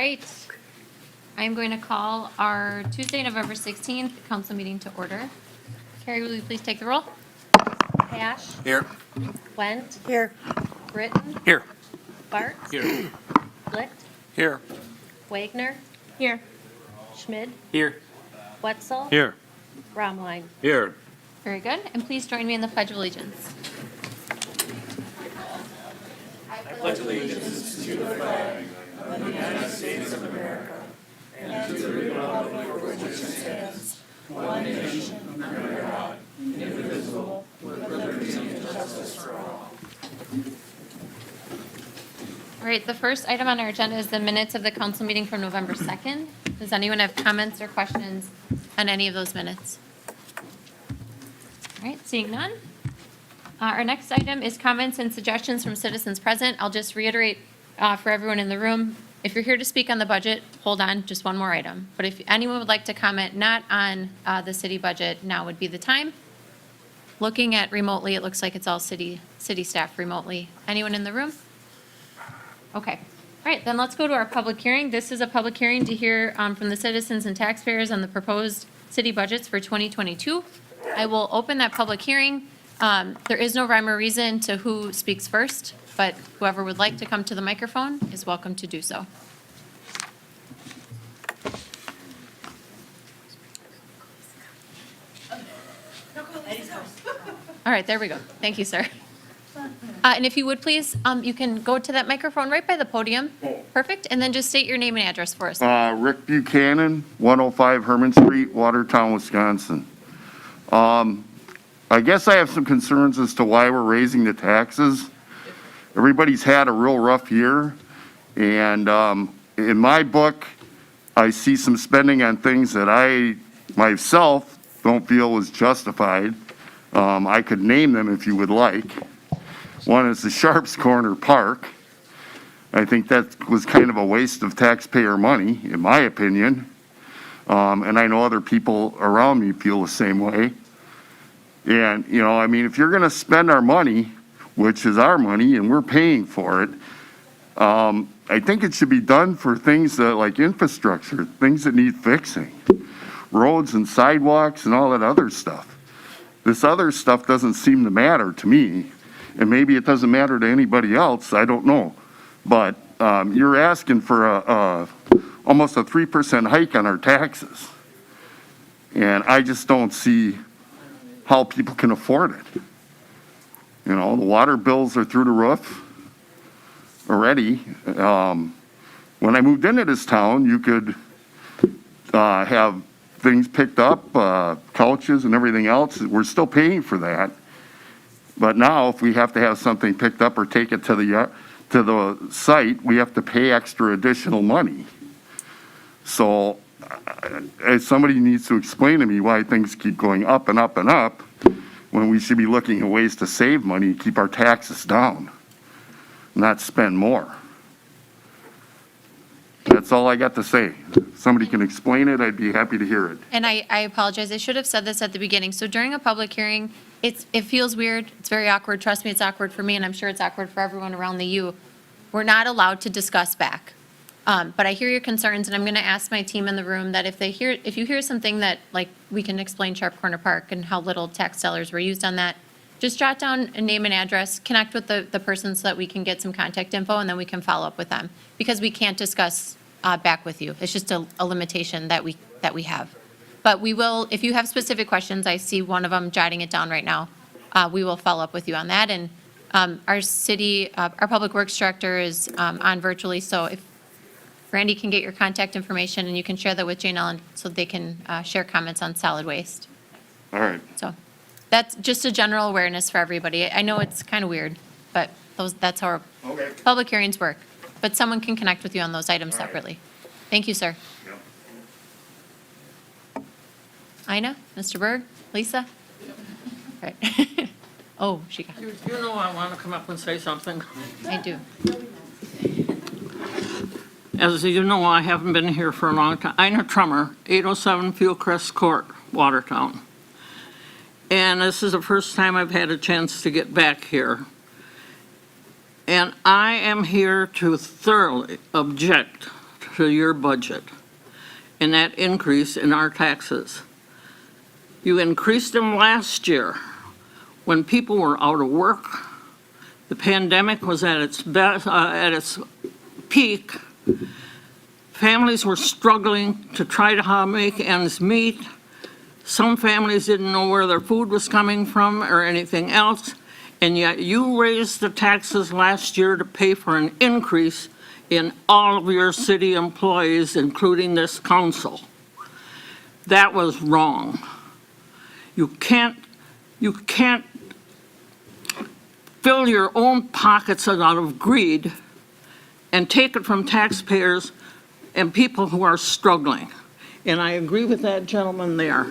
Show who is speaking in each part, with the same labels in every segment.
Speaker 1: right. I'm going to call our Tuesday, November 16th council meeting to order. Carrie, will you please take the roll?
Speaker 2: Cash,
Speaker 3: Here.
Speaker 2: Went,
Speaker 4: Here.
Speaker 2: Britton,
Speaker 3: Here.
Speaker 2: Bart,
Speaker 3: Here.
Speaker 2: Blick,
Speaker 3: Here.
Speaker 2: Wagner,
Speaker 4: Here.
Speaker 2: Schmid,
Speaker 3: Here.
Speaker 2: Wetzel,
Speaker 3: Here.
Speaker 2: Romline.
Speaker 3: Here.
Speaker 1: Very good. And please join me in the Pledge of Allegiance. All right, the first item on our agenda is the minutes of the council meeting from November 2nd. Does anyone have comments or questions on any of those minutes? All right, seeing none. Our next item is comments and suggestions from citizens present. I'll just reiterate for everyone in the room, if you're here to speak on the budget, hold on, just one more item. But if anyone would like to comment not on the city budget, now would be the time. Looking at remotely, it looks like it's all city staff remotely. Anyone in the room? Okay. All right, then let's go to our public hearing. This is a public hearing to hear from the citizens and taxpayers on the proposed city budgets for 2022. I will open that public hearing. There is no rhyme or reason to who speaks first, but whoever would like to come to the microphone is welcome to do so. All right, there we go. Thank you, sir. And if you would please, you can go to that microphone right by the podium. Perfect. And then just state your name and address for us.
Speaker 5: Rick Buchanan, 105 Herman Street, Watertown, Wisconsin. I guess I have some concerns as to why we're raising the taxes. Everybody's had a real rough year, and in my book, I see some spending on things that I myself don't feel was justified. I could name them if you would like. One is the Sharps Corner Park. I think that was kind of a waste of taxpayer money, in my opinion. And I know other people around me feel the same way. And, you know, I mean, if you're gonna spend our money, which is our money and we're paying for it, I think it should be done for things that, like infrastructure, things that need fixing. Roads and sidewalks and all that other stuff. This other stuff doesn't seem to matter to me. And maybe it doesn't matter to anybody else, I don't know. But you're asking for almost a 3% hike on our taxes. And I just don't see how people can afford it. You know, the water bills are through the roof already. When I moved into this town, you could have things picked up, couches and everything else. We're still paying for that. But now if we have to have something picked up or take it to the site, we have to pay extra additional money. So somebody needs to explain to me why things keep going up and up and up when we should be looking at ways to save money and keep our taxes down, not spend more. That's all I got to say. If somebody can explain it, I'd be happy to hear it.
Speaker 1: And I apologize. I should have said this at the beginning. So during a public hearing, it feels weird. It's very awkward. Trust me, it's awkward for me, and I'm sure it's awkward for everyone around the U. We're not allowed to discuss back. But I hear your concerns, and I'm going to ask my team in the room that if you hear something that, like, we can explain Sharp Corner Park and how little tax dollars were used on that, just jot down a name and address, connect with the person so that we can get some contact info, and then we can follow up with them. Because we can't discuss back with you. It's just a limitation that we have. But we will, if you have specific questions, I see one of them jotting it down right now. We will follow up with you on that. And our Public Works Director is on virtually, so if Randy can get your contact information and you can share that with Jane Ellen so they can share comments on solid waste.
Speaker 5: All right.
Speaker 1: So that's just a general awareness for everybody. I know it's kind of weird, but that's how our public hearings work. But someone can connect with you on those items separately. Thank you, sir.
Speaker 5: Yep.
Speaker 1: Ina, Mr. Berg, Lisa? Right. Oh, she got it.
Speaker 4: You know I want to come up and say something.
Speaker 1: I do.
Speaker 4: As you know, I haven't been here for a long time. Ina Trummer, 807 Fieldcrest Court, Watertown. And this is the first time I've had a chance to get back here. And I am here to thoroughly object to your budget and that increase in our taxes. You increased them last year when people were out of work. The pandemic was at its best, at its peak. Families were struggling to try to make ends meet. Some families didn't know where their food was coming from or anything else, and yet you raised the taxes last year to pay for an increase in all of your city employees, including this council. That was wrong. You can't fill your own pockets out of greed and take it from taxpayers and people who are struggling. And I agree with that gentleman there.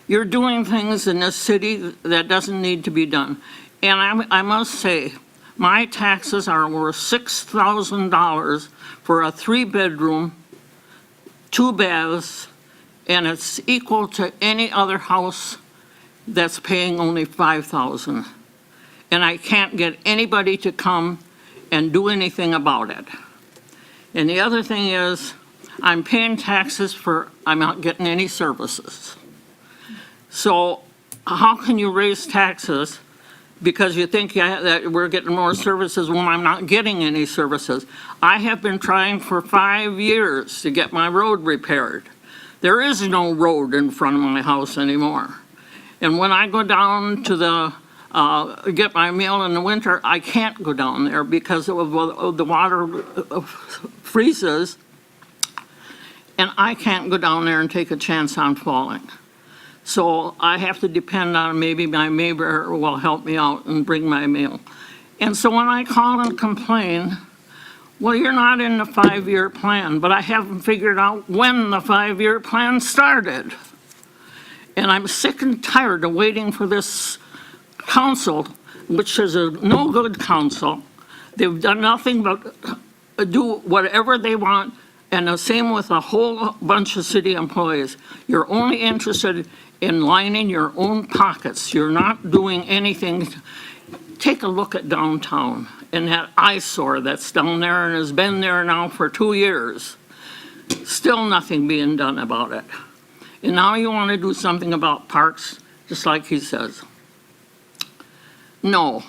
Speaker 4: You're doing things in this city that doesn't need to be done. And I must say, my taxes are over $6,000 for a 3-bedroom, 2 baths, and it's equal to any other house that's paying only $5,000. And I can't get anybody to come and do anything about it. And the other thing is, I'm paying taxes for, I'm not getting any services. So how can you raise taxes because you think that we're getting more services when I'm not getting any services? I have been trying for 5 years to get my road repaired. There is no road in front of my house anymore. And when I go down to the get my mail in the winter, I can't go down there because of the water freezes, and I can't go down there and take a chance on falling. So I have to depend on maybe my neighbor will help me out and bring my mail. And so when I call and complain, well, you're not in the 5-year plan, but I haven't figured out when the 5-year plan started. And I'm sick and tired of waiting for this council, which is a no-good council. They've done nothing but do whatever they want, and the same with a whole bunch of city employees. You're only interested in lining your own pockets. You're not doing anything. Take a look at downtown and that eyesore that's down there and has been there now for 2 years. Still nothing being done about it. And now you want to do something about parks, just like he says. No.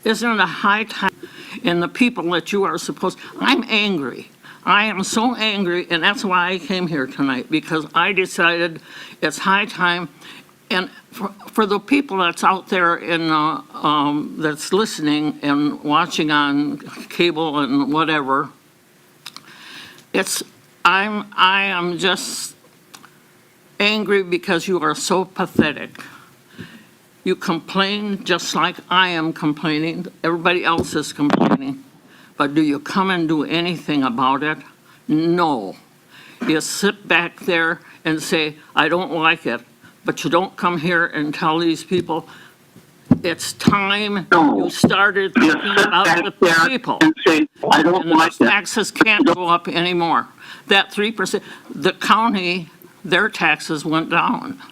Speaker 4: Isn't it a high time? And the people that you are supposed, I'm angry. I am so angry, and that's why I came here tonight, because I decided it's high time. And for the people that's out there in that's listening and watching on cable and whatever, I am just angry because you are so pathetic. You complain just like I am complaining. Everybody else is complaining. But do you come and do anything about it? No. You sit back there and say, I don't like it. But you don't come here and tell these people, it's time you started thinking about the people.
Speaker 3: I don't
Speaker 4: And
Speaker 3: like
Speaker 4: those
Speaker 3: that.
Speaker 4: taxes can't go up anymore. That 3%, the county, their taxes went down.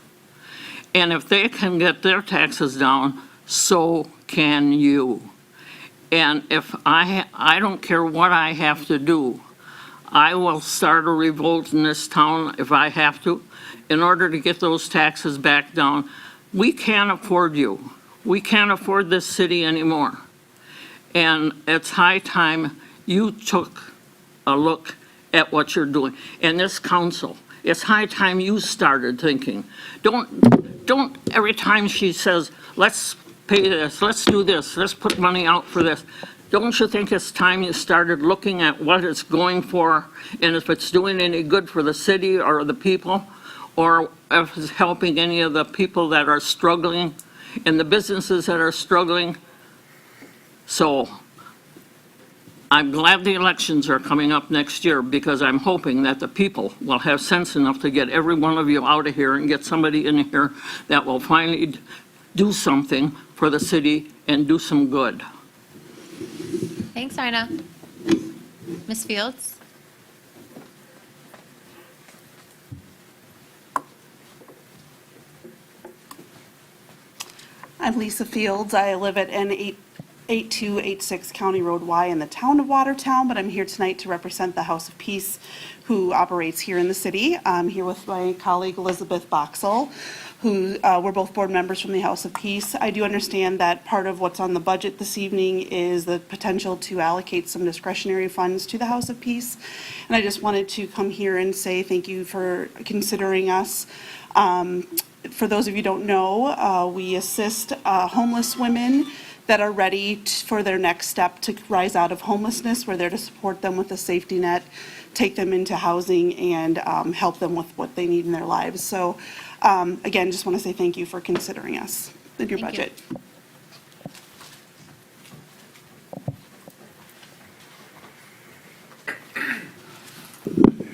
Speaker 4: And if they can get their taxes down, so can you. And if I don't care what I have to do, I will start a revolt in this town if I have to, in order to get those taxes back down. We can't afford you. We can't afford this city anymore. And it's high time you took a look at what you're doing. And this council, it's high time you started thinking. Don't every time she says, let's pay this, let's do this, let's put money out for this. Don't you think it's time you started looking at what it's going for and if it's doing any good for the city or the people, or if it's helping any of the people that are struggling and the businesses that are struggling? So I'm glad the elections are coming up next year, because I'm hoping that the people will have sense enough to get every one of you out of here and get somebody in here that will finally do something for the city and do some good.
Speaker 1: Thanks, Ina. Ms. Fields?
Speaker 6: I'm Lisa Fields. I live at
Speaker 3: 8286 County Road Y in the town of Watertown, but I'm here tonight to represent the House of Peace, who operates here in the city. I'm here with my colleague Elizabeth Boxall, who we're both board members from the House of Peace. I do understand that part of what's on the budget this evening is the potential to allocate some discretionary funds to the House of Peace. And I just wanted to come here and say thank you for considering us. For those of you who don't know, we assist homeless women that are ready for their next step to rise out of homelessness. We're there to support them with a safety net, take them into housing, and help them with what they need in their lives. So again, just want to say thank you for considering us in your
Speaker 1: Thank you.
Speaker 3: budget.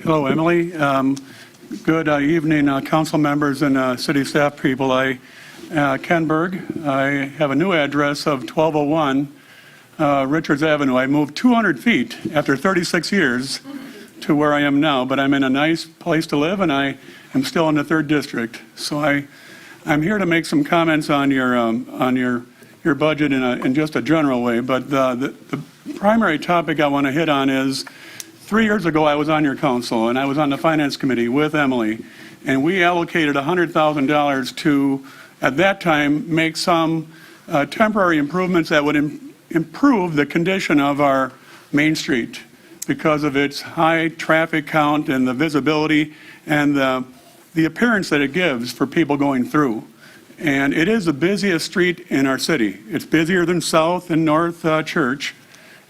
Speaker 6: Hello, Emily. Good evening, council members and city staff people. Ken Berg. I have a new address of 1201 Richards Avenue. I moved 200 feet after 36 years to where I am now, but I'm in a nice place to live, and I am still in the 3rd district. So I'm here to make some comments on your budget in just a general way. But the primary topic I want to hit on is 3 years ago I was on your council, and I was on the finance committee with Emily, and we allocated $100,000 to, at that time, make some temporary improvements that would improve the condition of our Main Street because of its high traffic count and the visibility and the appearance that it gives for people going through. And it is the busiest street in our city. It's busier than South and North Church.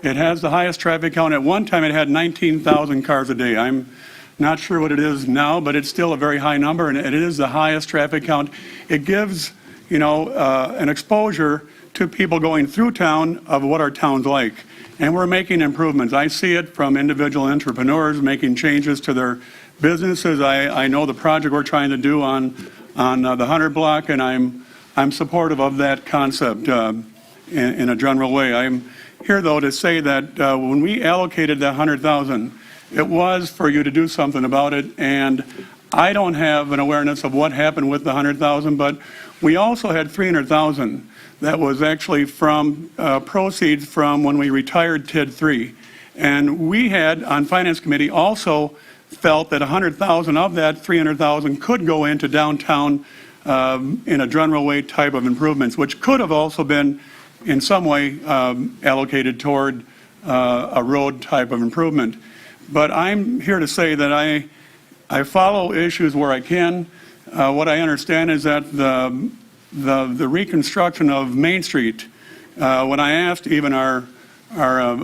Speaker 6: It has the highest traffic count. At one time, it had 19,000 cars a day. I'm not sure what it is now, but it's still a very high number, and it is the highest traffic count. It gives, an exposure to people going through town of what our town's like. And we're making improvements. I see it from individual entrepreneurs making changes to their businesses. I know the project we're trying to do on the 100 block, and I'm supportive of that concept in a general way. I'm here, though, to say that when we allocated that 100,000, it was for you to do something about it, and I don't have an awareness of what happened with the 100,000, but we also had 300,000 that was actually from proceeds from when we retired TID 3. And we had, on Finance Committee, also felt that 100,000 of that 300,000 could go into downtown in a general way type of improvements, which could have also been in some way allocated toward a road type of improvement. But I'm here to say that I follow issues where I can. What I understand is that the reconstruction of Main Street, when I asked even our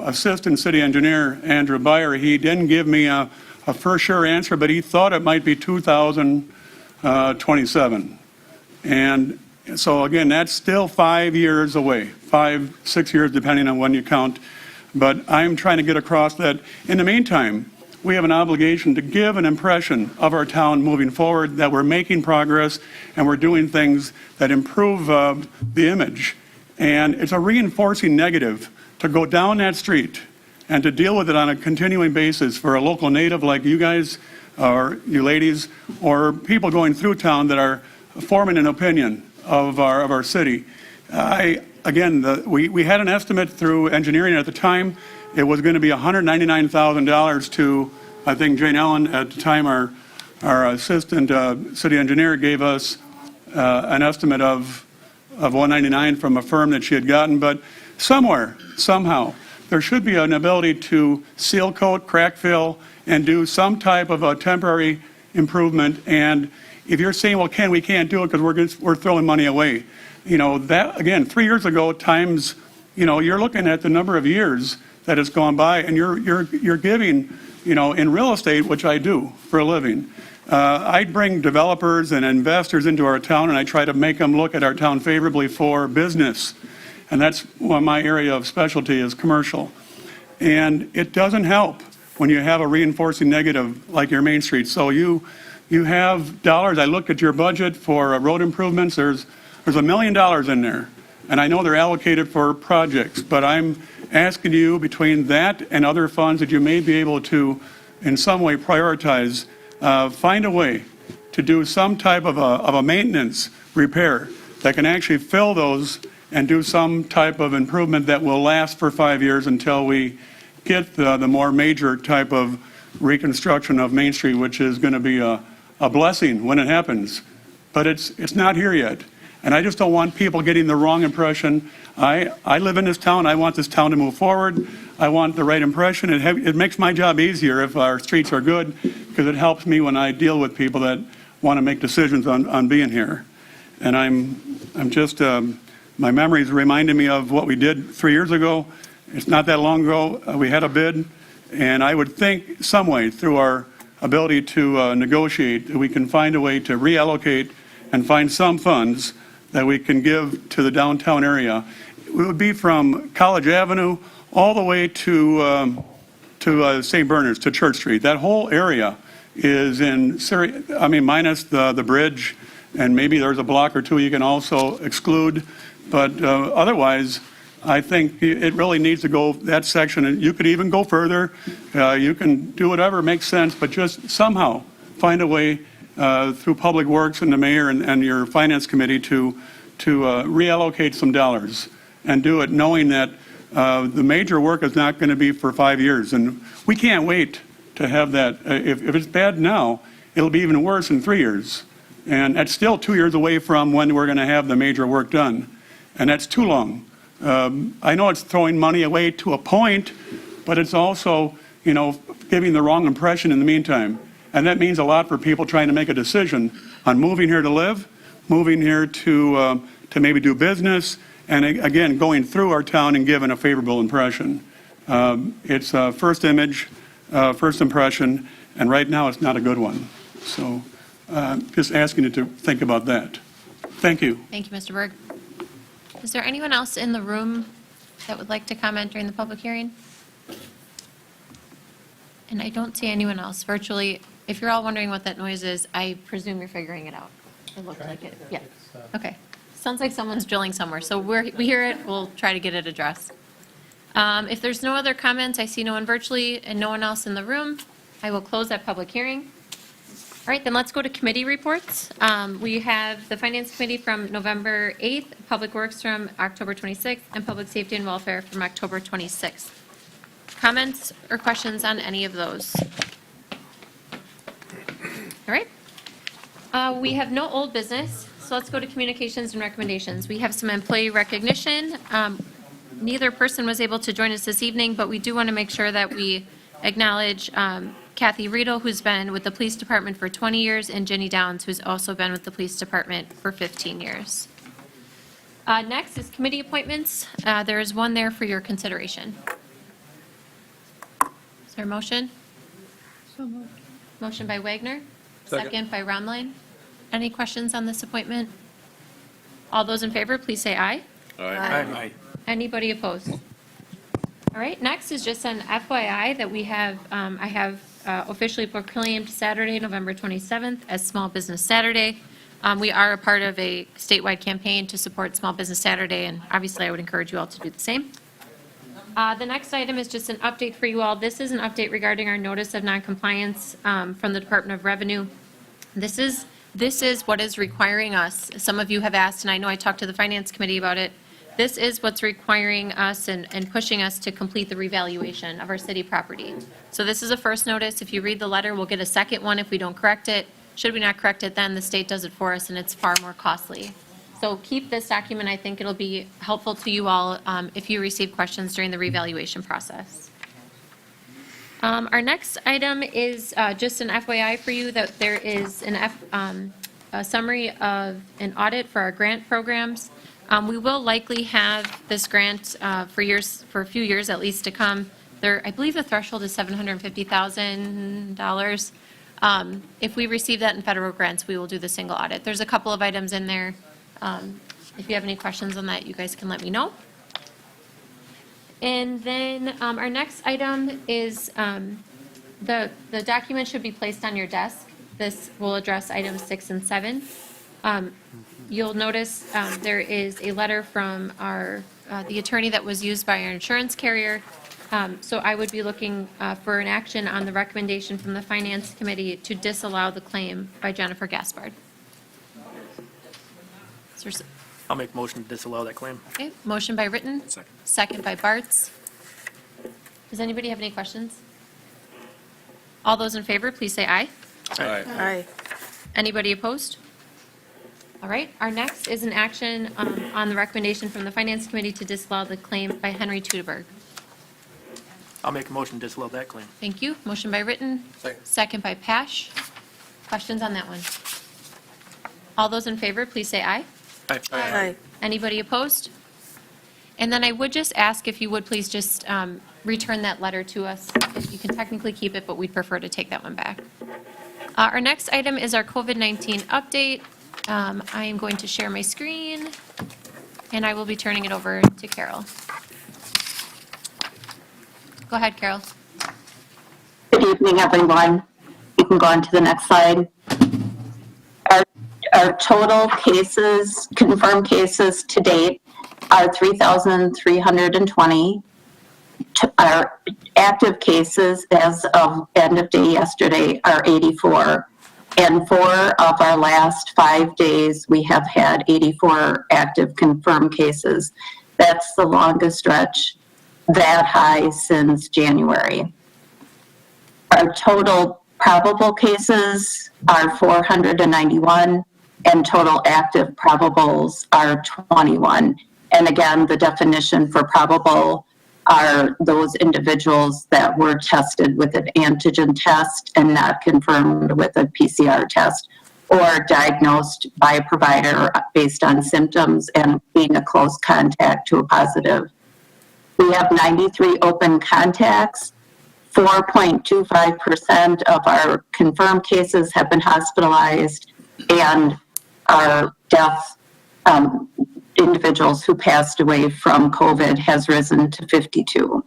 Speaker 6: assistant city engineer, Andrew Byer, he didn't give me a for sure answer, but he thought it might be 2027. And so again, that's still 5 years away, 5, 6 years, depending on when you count. But I'm trying to get across that in the meantime, we have an obligation to give an impression of our town moving forward, that we're making progress and we're doing things that improve the image. And it's a reinforcing negative to go down that street and to deal with it on a continuing basis for a local native like you guys, or you ladies, or people going through town that are forming an opinion of our city. We had an estimate through engineering at the time. It was going to be $199,000 to, I think Jane Ellen at the time, our assistant city engineer, gave us an estimate of $199 from a firm that she had gotten. But somewhere, somehow, there should be an ability to seal coat, crack fill, and do some type of a temporary improvement. And if you're saying, well, Ken, we can't do it because we're throwing money away, that, again, 3 years ago times, you're looking at the number of years that has gone by, and you're giving, in real estate, which I do for a living. I bring developers and investors into our town, and I try to make them look at our town favorably for business. And that's my area of specialty is commercial. And it doesn't help when you have a reinforcing negative like your Main Street. So you have dollars. I looked at your budget for road improvements. There's $1 million in there. And I know they're allocated for projects, but I'm asking you, between that and other funds that you may be able to in some way prioritize, find a way to do some type of a maintenance repair that can actually fill those and do some type of improvement that will last for 5 years until we get the more major type of reconstruction of Main Street, which is going to be a blessing when it happens. But it's not here yet. And I just don't want people getting the wrong impression. I live in this town. I want this town to move forward. I want the right impression. It makes my job easier if our streets are good, because it helps me when I deal with people that want to make decisions on being here. And I'm just, my memory is reminding me of what we did 3 years ago. It's not that long ago. We had a bid, and I would think some way through our ability to negotiate, that we can find a way to reallocate and find some funds that we can give to the downtown area. It would be from College Avenue all the way to St. Bernard's, to Church Street. That whole area is in serious, I mean, minus the bridge, and maybe there's a block or two you can also exclude. But otherwise, I think it really needs to go that section. And you could even go further. You can do whatever makes sense, but just somehow find a way through Public Works and the mayor and your finance committee to reallocate some dollars and do it knowing that the major work is not going to be for 5 years. And we can't wait to have that. If it's bad now, it'll be even worse in 3 years. And that's still 2 years away from when we're going to have the major work done. And that's too long. I know it's throwing money away to a point, but it's also, giving the wrong impression in the meantime. And that means a lot for people trying to make a decision on moving here to live, moving here to maybe do business, and again, going through our town and giving a favorable impression. It's a first image, first impression, and right now it's not a good one. So just asking you to think about that. Thank you.
Speaker 1: Thank you, Mr. Berg. Is there anyone else in the room that would like to comment during the public hearing? And I don't see anyone else virtually. If you're all wondering what that noise is, I presume you're figuring it out. It looked like it. Yeah. Okay. Sounds like someone's drilling somewhere. So we hear it. We'll try to get it addressed. If there's no other comments, I see no one virtually and no one else in the room, I will close that public hearing. All right, then let's go to committee reports. We have the Finance Committee from November 8th, Public Works from October 26th, and Public Safety and Welfare from October 26th. Comments or questions on any of those? All right. We have no old business, so let's go to communications and recommendations. We have some employee recognition. Neither person was able to join us this evening, but we do want to make sure that we acknowledge Kathy Riedel, who's been with the police department for 20 years, and Jenny Downs, who's also been with the police department for 15 years. Next is committee appointments. There is one there for your consideration. Is there a motion? Motion by Wagner. Second by Romline. Any questions on this appointment? All those in favor, please say aye.
Speaker 7: Aye.
Speaker 1: Anybody opposed? All right, next is just an FYI that we have, I have officially proclaimed Saturday, November 27th as Small Business Saturday. We are a part of a statewide campaign to support Small Business Saturday, and obviously I would encourage you all to do the same. The next item is just an update for you all. This is an update regarding our notice of noncompliance from the Department of Revenue. This is what is requiring us. Some of you have asked, and I know I talked to the Finance Committee about it. This is what's requiring us and pushing us to complete the revaluation of our city property. So this is a first notice. If you read the letter, we'll get a second one if we don't correct it. Should we not correct it, then the state does it for us, and it's far more costly. So keep this document. I think it'll be helpful to you all if you receive questions during the revaluation process. Our next item is just an FYI for you that there is a summary of an audit for our grant programs. We will likely have this grant for a few years at least to come. I believe the threshold is $750,000. If we receive that in federal grants, we will do the single audit. There's a couple of items in there. If you have any questions on that, you guys can let me know. And then our next item is the document should be placed on your desk. This will address items 6 and 7. You'll notice there is a letter from the attorney that was used by our insurance carrier. So I would be looking for an action on the recommendation from the Finance Committee to disallow the claim by Jennifer Gaspard.
Speaker 7: I'll make a motion to disallow that claim.
Speaker 1: Okay, motion by Written.
Speaker 7: Second.
Speaker 1: Second by Bartz. Does anybody have any questions? All those in favor, please say aye.
Speaker 8: Aye.
Speaker 1: Anybody opposed? All right, our next is an action on the recommendation from the Finance Committee to disallow the claim by Henry Tudeberg.
Speaker 7: I'll make a motion to disallow that claim.
Speaker 1: Thank you. Motion by Written. Second by Pash. Questions on that one? All those in favor, please say aye.
Speaker 8: Aye.
Speaker 1: Anybody opposed? And then I would just ask if you would please just return that letter to us. You can technically keep it, but we'd prefer to take that one back. Our next item is our COVID-19 update. I am going to share my screen, and I will be turning it over to Carol. Go ahead, Carol.
Speaker 9: Good evening, everyone. You can go on to the next slide. Our total cases, confirmed cases to date are 3,320. Our active cases as of end of day yesterday are 84. And 4 of our last 5 days, we have had 84 active confirmed cases. That's the longest stretch that high since January. Our total probable cases are 491, and total active probables are 21. And again, the definition for probable are those individuals that were tested with an antigen test and not confirmed with a PCR test, or diagnosed by a provider based on symptoms and being a close contact to a positive. We have 93 open contacts. 4.25% of our confirmed cases have been hospitalized, and our death individuals who passed away from COVID has risen to 52.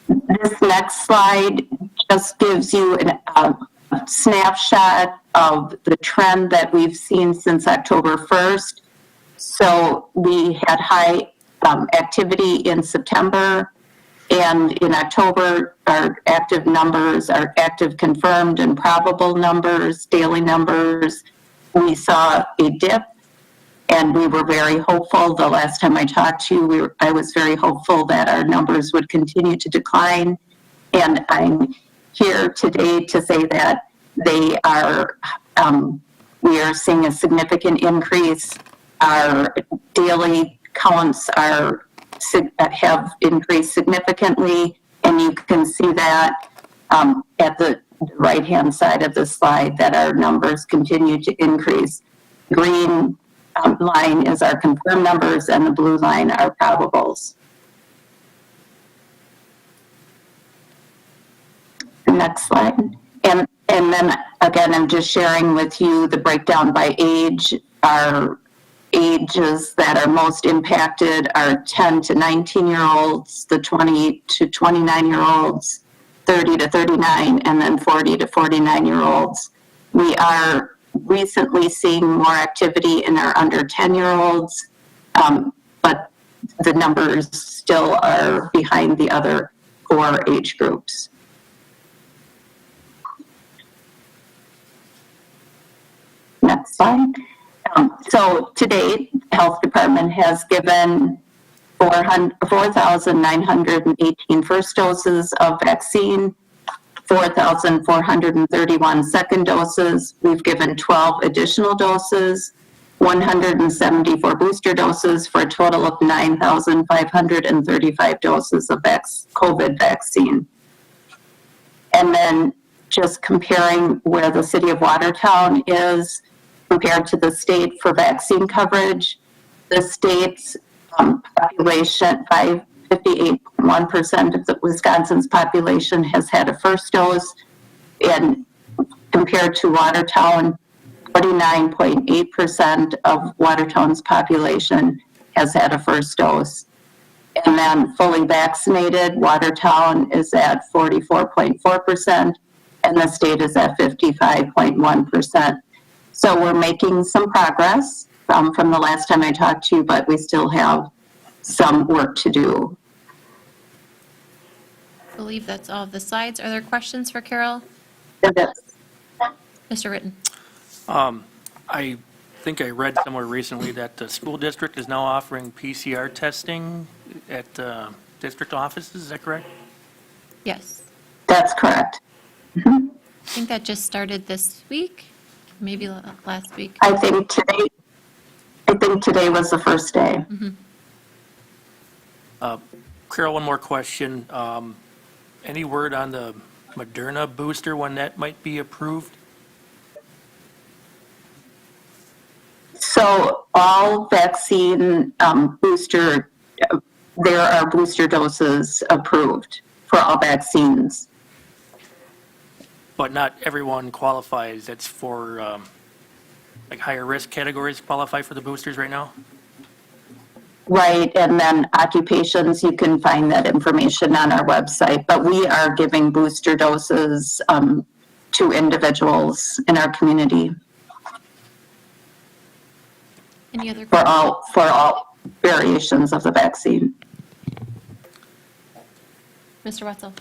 Speaker 9: This next slide just gives you a snapshot of the trend that we've seen since October 1st. So we had high activity in September, and in October, our active numbers, our active confirmed and probable numbers, daily numbers, we saw a dip, and we were very hopeful. The last time I talked to you, I was very hopeful that our numbers would continue to decline, and I'm here today to say that they are, we are seeing a significant increase. Our daily counts have increased significantly, and you can see that at the right-hand side of the slide that our numbers continue to increase. Green line is our confirmed numbers, and the blue line are probables. Next slide. And then again, I'm just sharing with you the breakdown by age. Our ages that are most impacted are 10 to 19-year-olds, the 20 to 29-year-olds, 30 to 39, and then 40 to 49-year-olds. We are recently seeing more activity in our under 10-year-olds, but the numbers still are behind the other 4 age groups. Next slide. So to date, the health department has given 4,918 first doses of vaccine, 4,431 second doses. We've given 12 additional doses, 174 booster doses, for a total of 9,535 doses of COVID vaccine. And then just comparing where the city of Watertown is compared to the state for vaccine coverage, the state's population, 58.1% of the Wisconsin's population has had a first dose, and compared to Watertown, 49.8% of Watertown's population has had a first dose. And then fully vaccinated, Watertown is at 44.4%, and the state is at 55.1%. So we're making some progress from the last time I talked to you, but we still have some work to do.
Speaker 1: I believe that's all of the slides. Are there questions for Carol?
Speaker 9: That's
Speaker 1: Mr. Ritten?
Speaker 7: I think I read somewhere recently that the school district is now offering PCR testing at district offices, is that correct?
Speaker 1: Yes.
Speaker 9: That's correct.
Speaker 1: I think that just started this week, maybe last week.
Speaker 9: I think today was the first day.
Speaker 7: Carol, one more question. Any word on the Moderna booster, when that might be approved?
Speaker 9: So all vaccine booster, there are booster doses approved for all vaccines.
Speaker 7: But not everyone qualifies. That's for, like, higher risk categories qualify for the boosters right now?
Speaker 9: Right, and then occupations, you can find that information on our website, but we are giving booster doses to individuals in our community
Speaker 1: Any other
Speaker 9: for
Speaker 1: questions?
Speaker 9: all variations of the vaccine.
Speaker 1: Mr. Wetzel?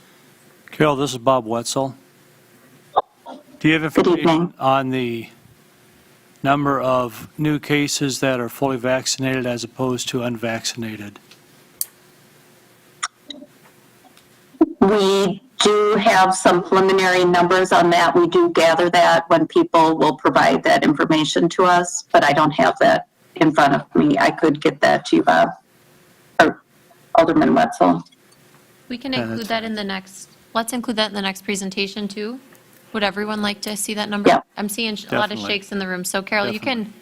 Speaker 10: Carol, this is Bob Wetzel. Do you have
Speaker 9: Good
Speaker 10: information
Speaker 9: evening.
Speaker 10: on the number of new cases that are fully vaccinated as opposed to unvaccinated?
Speaker 9: We do have some preliminary numbers on that. We do gather that when people will provide that information to us, but I don't have that in front of me. I could get that to you, Bob, or Alderman Wetzel.
Speaker 1: We can
Speaker 10: Yeah,
Speaker 1: include
Speaker 10: that's
Speaker 1: that in the next, let's include that in the next presentation too. Would everyone like to see that number?
Speaker 9: Yeah.
Speaker 1: I'm seeing a lot of
Speaker 10: Definitely.
Speaker 1: shakes in the room. So Carol, you can,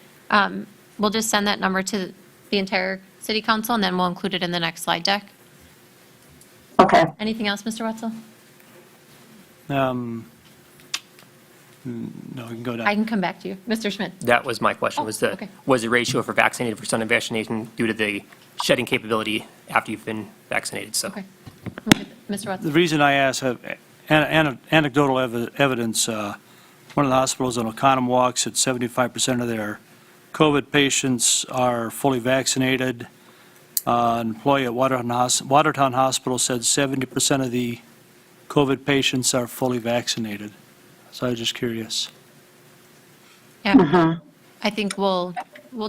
Speaker 1: we'll just send that number to the entire city council and then we'll include it in the next slide deck.
Speaker 9: Okay.
Speaker 1: Anything else, Mr. Wetzel?
Speaker 10: No, you can go down.
Speaker 1: I can come back to you. Mr. Schmidt?
Speaker 11: That was my question, was
Speaker 1: okay.
Speaker 11: was the ratio for vaccinated versus unvaccinated due to the shedding capability after you've been vaccinated, so.
Speaker 1: Okay. We'll get Mr.
Speaker 10: The
Speaker 1: Wetzel?
Speaker 10: reason I ask, anecdotal evidence, one of the hospitals in Oconomowoc said 75% of their COVID patients are fully vaccinated. An employee at Watertown Hospital said 70% of the COVID patients are fully vaccinated. So I was just curious.
Speaker 1: Yeah. I think we'll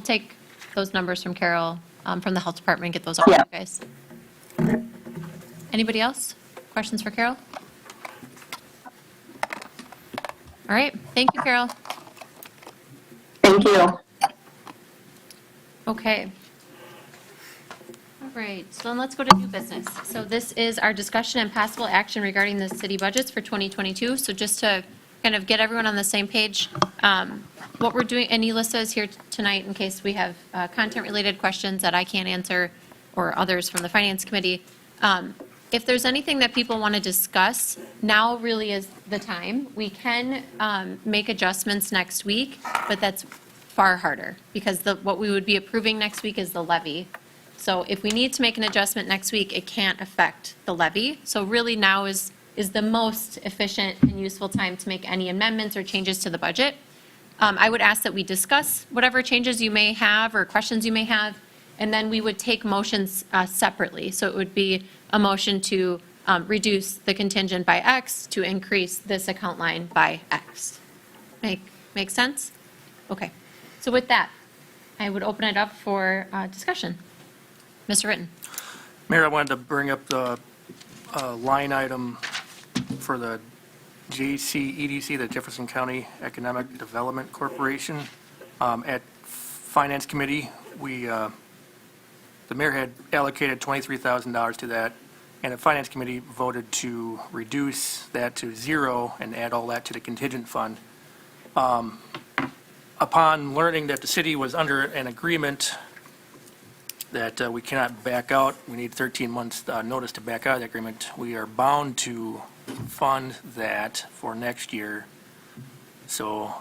Speaker 1: take those numbers from Carol, from the health department, and get those out to you
Speaker 9: Yeah.
Speaker 1: guys. Anybody else? Questions for Carol? All right. Thank you, Carol.
Speaker 9: Thank you.
Speaker 1: Okay. All right, so then let's go to new business. So this is our discussion and possible action regarding the city budgets for 2022. So just to kind of get everyone on the same page, what we're doing, and Elissa is here tonight in case we have content-related questions that I can't answer or others from the Finance Committee. If there's anything that people want to discuss, now really is the time. We can make adjustments next week, but that's far harder because what we would be approving next week is the levy. So if we need to make an adjustment next week, it can't affect the levy. So really now is the most efficient and useful time to make any amendments or changes to the budget. I would ask that we discuss whatever changes you may have or questions you may have, and then we would take motions separately. So it would be a motion to reduce the contingent by X to increase this account line by X. Make sense? Okay. So with that, I would open it up for discussion. Mr. Ritten?
Speaker 7: Mayor, I wanted to bring up the line item for the JCEDC, the Jefferson County Economic Development Corporation. At Finance Committee, the mayor had allocated $23,000 to that, and the Finance Committee voted to reduce that to zero and add all that to the contingent fund. Upon learning that the city was under an agreement that we cannot back out, we need 13 months notice to back out of the agreement, we are bound to fund that for next year. So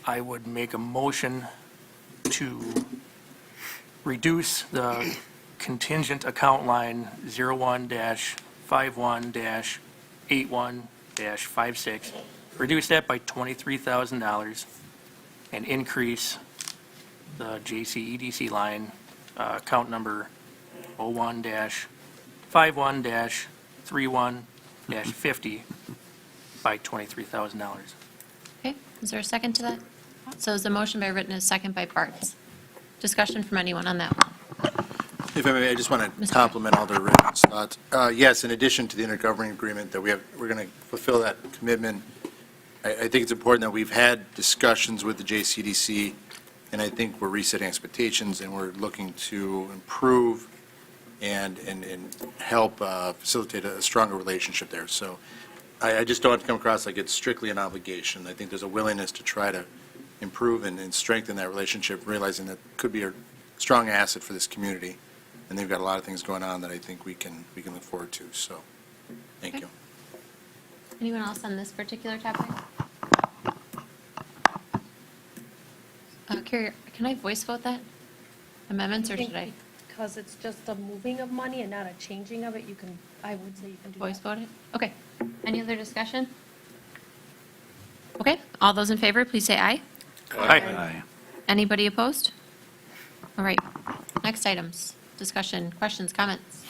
Speaker 7: I would make a motion to reduce the contingent account line 01-51-81-56, reduce that by $23,000 and increase the JCEDC line, account number 01-51-31-50 by $23,000.
Speaker 1: Okay, is there a second to that? So is the motion by Ritten, a second by Bartz? Discussion from anyone on that one?
Speaker 12: If I may, I just want to
Speaker 1: Mr.
Speaker 12: compliment Alder Ritten's thoughts. Yes, in addition to the intergovernmental agreement that we're going to fulfill that commitment, I think it's important that we've had discussions with the JCDC, and I think we're resetting expectations, and we're looking to improve and help facilitate a stronger relationship there. So I just don't want to come across like it's strictly an obligation. I think there's a willingness to try to improve and strengthen that relationship, realizing that could be a strong asset for this community. And they've got a lot of things going on that I think we can look forward to. So, thank you.
Speaker 1: Anyone else on this particular topic? Carrie, can I voice vote that? Amendments, or should I
Speaker 2: Because it's just a moving of money and not a changing of it, I would say you can do that.
Speaker 1: voice vote it? Okay. Any other discussion? Okay, all those in favor, please say aye.
Speaker 10: Aye.
Speaker 1: Anybody opposed? All right, next items. Discussion, questions, comments?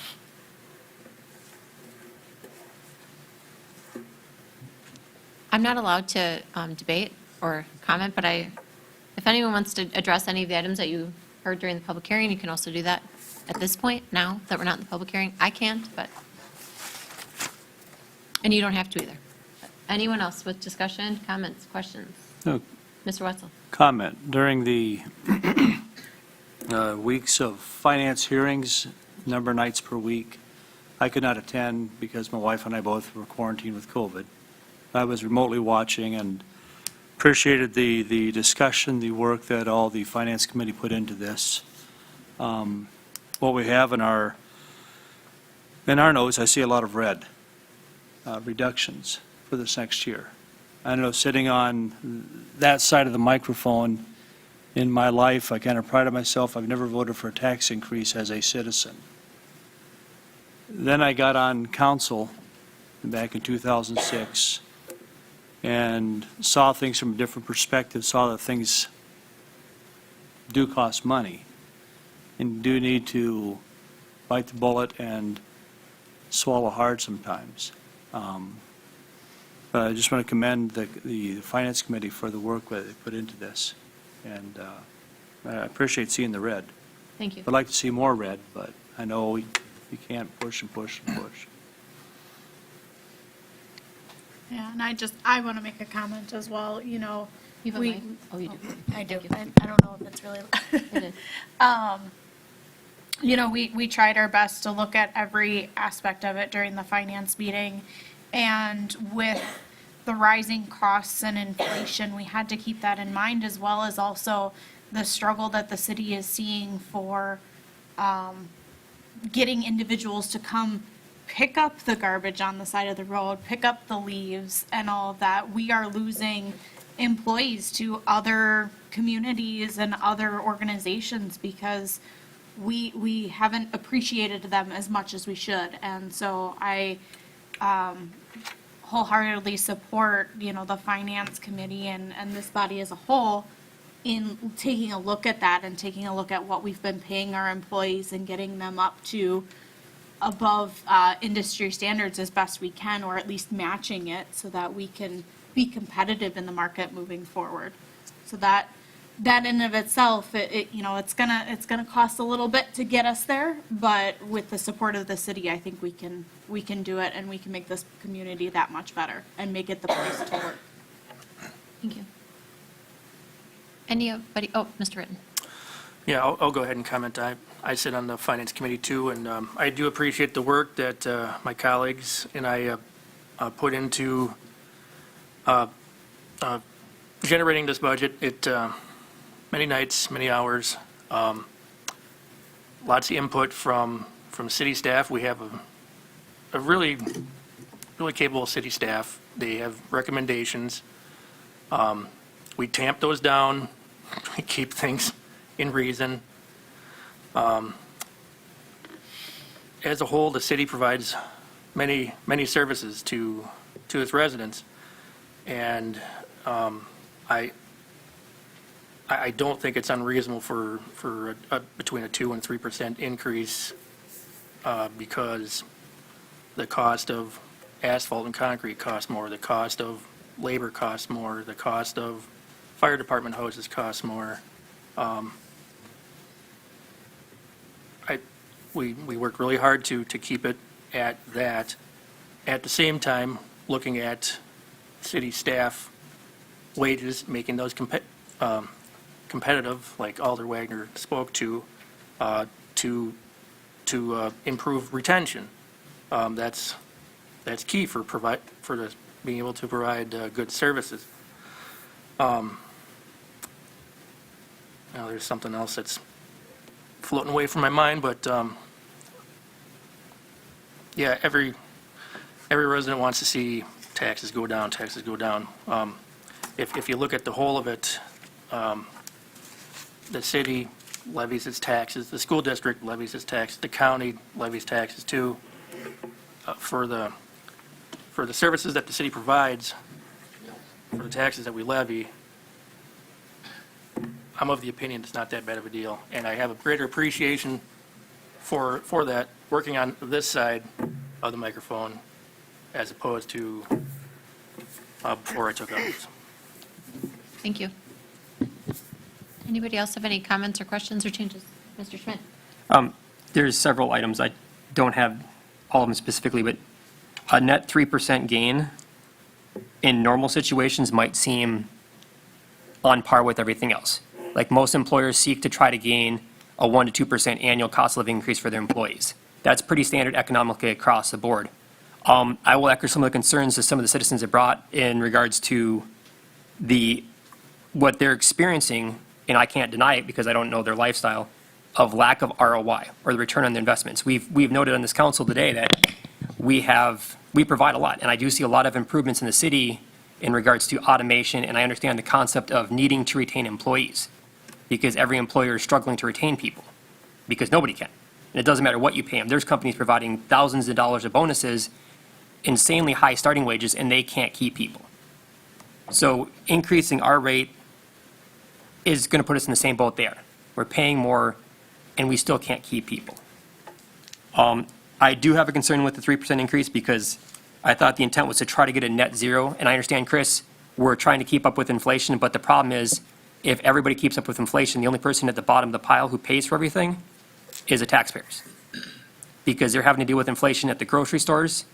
Speaker 1: I'm not allowed to debate or comment, but if anyone wants to address any of the items that you heard during the public hearing, you can also do that at this point, now that we're not in the public hearing. I can't, but, and you don't have to either. Anyone else with discussion, comments, questions?
Speaker 10: No.
Speaker 1: Mr. Wetzel?
Speaker 10: Comment. During the weeks of finance hearings, number of nights per week, I could not attend because my wife and I both were quarantined with COVID. I was remotely watching and appreciated the discussion, the work that all the finance committee put into this. What we have in our notes, I see a lot of red reductions for this next year. I know sitting on that side of the microphone in my life, I kind of prided myself, I've never voted for a tax increase as a citizen. Then I got on council back in 2006 and saw things from a different perspective, saw that things do cost money and do need to bite the bullet and swallow hard sometimes. But I just want to commend the Finance Committee for the work that they put into this. And I appreciate seeing the red.
Speaker 1: Thank you.
Speaker 10: I'd like to see more red, but I know you can't push and push and push.
Speaker 13: Yeah, and I want to make a comment as well,
Speaker 1: You have a
Speaker 13: we-
Speaker 1: mic? Oh, you do.
Speaker 13: I do.
Speaker 1: Thank you.
Speaker 13: I don't know if it's really.
Speaker 1: It is.
Speaker 13: We tried our best to look at every aspect of it during the finance meeting. And with the rising costs and inflation, we had to keep that in mind, as well as also the struggle that the city is seeing for getting individuals to come pick up the garbage on the side of the road, pick up the leaves and all of that. We are losing employees to other communities and other organizations because we haven't appreciated them as much as we should. And so I wholeheartedly support, the finance committee and this body as a whole in taking a look at that and taking a look at what we've been paying our employees and getting them up to above industry standards as best we can, or at least matching it so that we can be competitive in the market moving forward. So that in and of itself, it's gonna cost a little bit to get us there, but with the support of the city, I think we can do it, and we can make this community that much better and make it the place to work.
Speaker 1: Thank you. Anybody, Mr. Ritten.
Speaker 7: Yeah, I'll go ahead and comment. I sit on the Finance Committee too, and I do appreciate the work that my colleagues and I put into generating this budget. Many nights, many hours, lots of input from city staff. We have a really capable city staff. They have recommendations. We tamp those down. We keep things in reason. As a whole, the city provides many services to its residents, and I don't think it's unreasonable for between a 2% and 3% increase because the cost of asphalt and concrete costs more, the cost of labor costs more, the cost of fire department hoses cost more. We worked really hard to keep it at that. At the same time, looking at city staff wages, making those competitive, like Alder Wagner spoke to improve retention. That's key for being able to provide good services. Now, there's something else that's floating away from my mind, but yeah, every resident wants to see taxes go down, taxes go down. If you look at the whole of it, the city levies its taxes, the school district levies its taxes, the county levies taxes too. For the services that the city provides, for the taxes that we levy, I'm of the opinion it's not that bad of a deal. And I have a greater appreciation for that, working on this side of the microphone as opposed to before I took office.
Speaker 1: Thank you. Anybody else have any comments or questions or changes? Mr. Schmidt?
Speaker 11: There's several items. I don't have all of them specifically, but a net 3% gain in normal situations might seem on par with everything else. Like most employers seek to try to gain a 1% to 2% annual cost of living increase for their employees. That's pretty standard economically across the board. I will echo some of the concerns that some of the citizens have brought in regards to what they're experiencing, and I can't deny it because I don't know their lifestyle, of lack of ROI, or the return on the investments. We've noted on this council today that we provide a lot, and I do see a lot of improvements in the city in regards to automation, and I understand the concept of needing to retain employees, because every employer is struggling to retain people, because nobody can. And it doesn't matter what you pay them. There's companies providing thousands of dollars of bonuses, insanely high starting wages, and they can't keep people. So increasing our rate is going to put us in the same boat there. We're paying more, and we still can't keep people. I do have a concern with the 3% increase because I thought the intent was to try to get a net zero. And I understand, Chris, we're trying to keep up with inflation, but the problem is if everybody keeps up with inflation, the only person at the bottom of the pile who pays for everything is the taxpayers. Because they're having to deal with inflation at the grocery stores,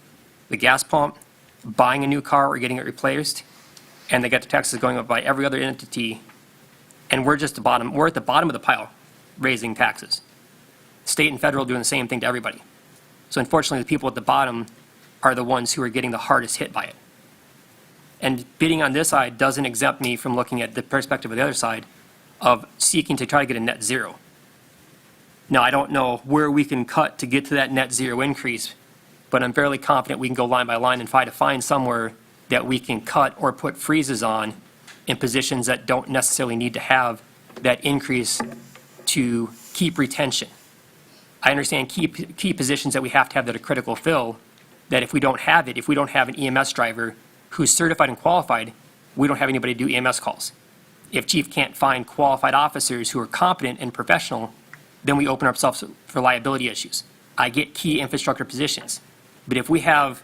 Speaker 11: the gas pump, buying a new car or getting it replaced, and they got the taxes going up by every other entity, and we're just the bottom. We're at the bottom of the pile raising taxes. State and federal doing the same thing to everybody. So unfortunately, the people at the bottom are the ones who are getting the hardest hit by it. And bidding on this side doesn't exempt me from looking at the perspective of the other side of seeking to try to get a net zero. Now, I don't know where we can cut to get to that net zero increase, but I'm fairly confident we can go line by line and try to find somewhere that we can cut or put freezes on in positions that don't necessarily need to have that increase to keep retention. I understand key positions that we have to have that are critical fill, that if we don't have it, if we don't have an EMS driver who's certified and qualified, we don't have anybody to do EMS calls. If chief can't find qualified officers who are competent and professional, then we open ourselves for liability issues. I get key infrastructure positions, but if we have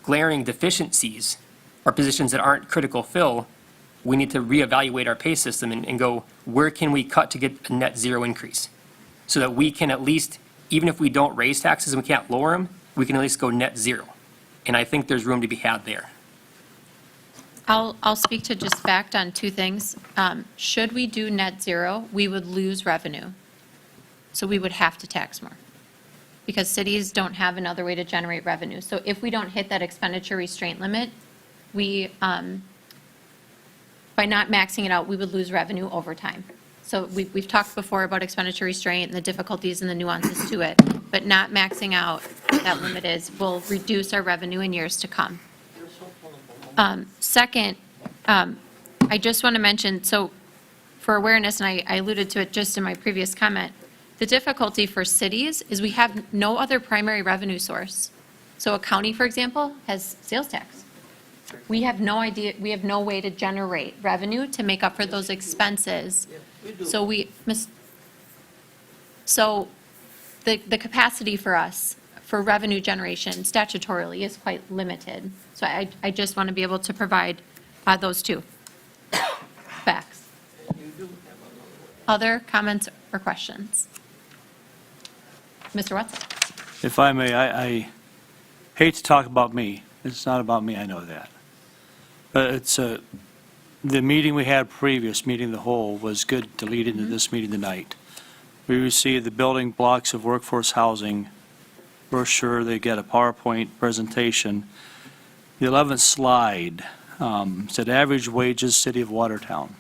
Speaker 11: glaring deficiencies or positions that aren't critical fill, we need to reevaluate our pay system and go, where can we cut to get a net zero increase? So that we can at least, even if we don't raise taxes and we can't lower them, we can at least go net zero. And I think there's room to be had there.
Speaker 1: I'll speak to just fact on two things. Should we do net zero, we would lose revenue. So we would have to tax more because cities don't have another way to generate revenue. So if we don't hit that expenditure restraint limit, by not maxing it out, we would lose revenue over time. So we've talked before about expenditure restraint and the difficulties and the nuances to it, but not maxing out that limit will reduce our revenue in years to come. Second, I just want to mention, so for awareness, and I alluded to it just in my previous comment, the difficulty for cities is we have no other primary revenue source. So a county, for example, has sales tax. We have no idea, we have no way to generate revenue to make up for those expenses. So the capacity for us for revenue generation statutorily is quite limited. So I just want to be able to provide those two. Other comments or questions? Mr. Wetzel?
Speaker 10: If I may, I hate to talk about me. It's not about me, I know that. But it's, the meeting we had previous, meeting of the whole, was good to lead into this meeting tonight. We received the building blocks of workforce housing brochure. They get a PowerPoint presentation. The 11th slide said average wages, city of Watertown.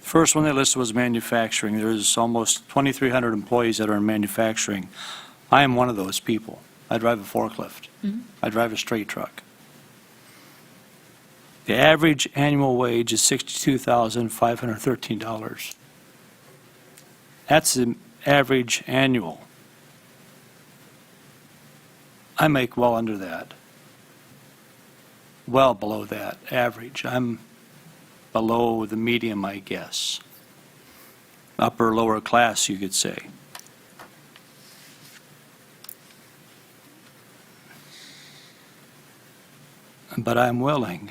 Speaker 10: First one they listed was manufacturing. There's almost 2,300 employees that are in manufacturing. I am one of those people. I drive a forklift. I drive a straight truck. The average annual wage is $62,513. That's the average annual. I make well under that. Well below that average. I'm below the medium, I guess. Upper, lower class, you could say. But I'm willing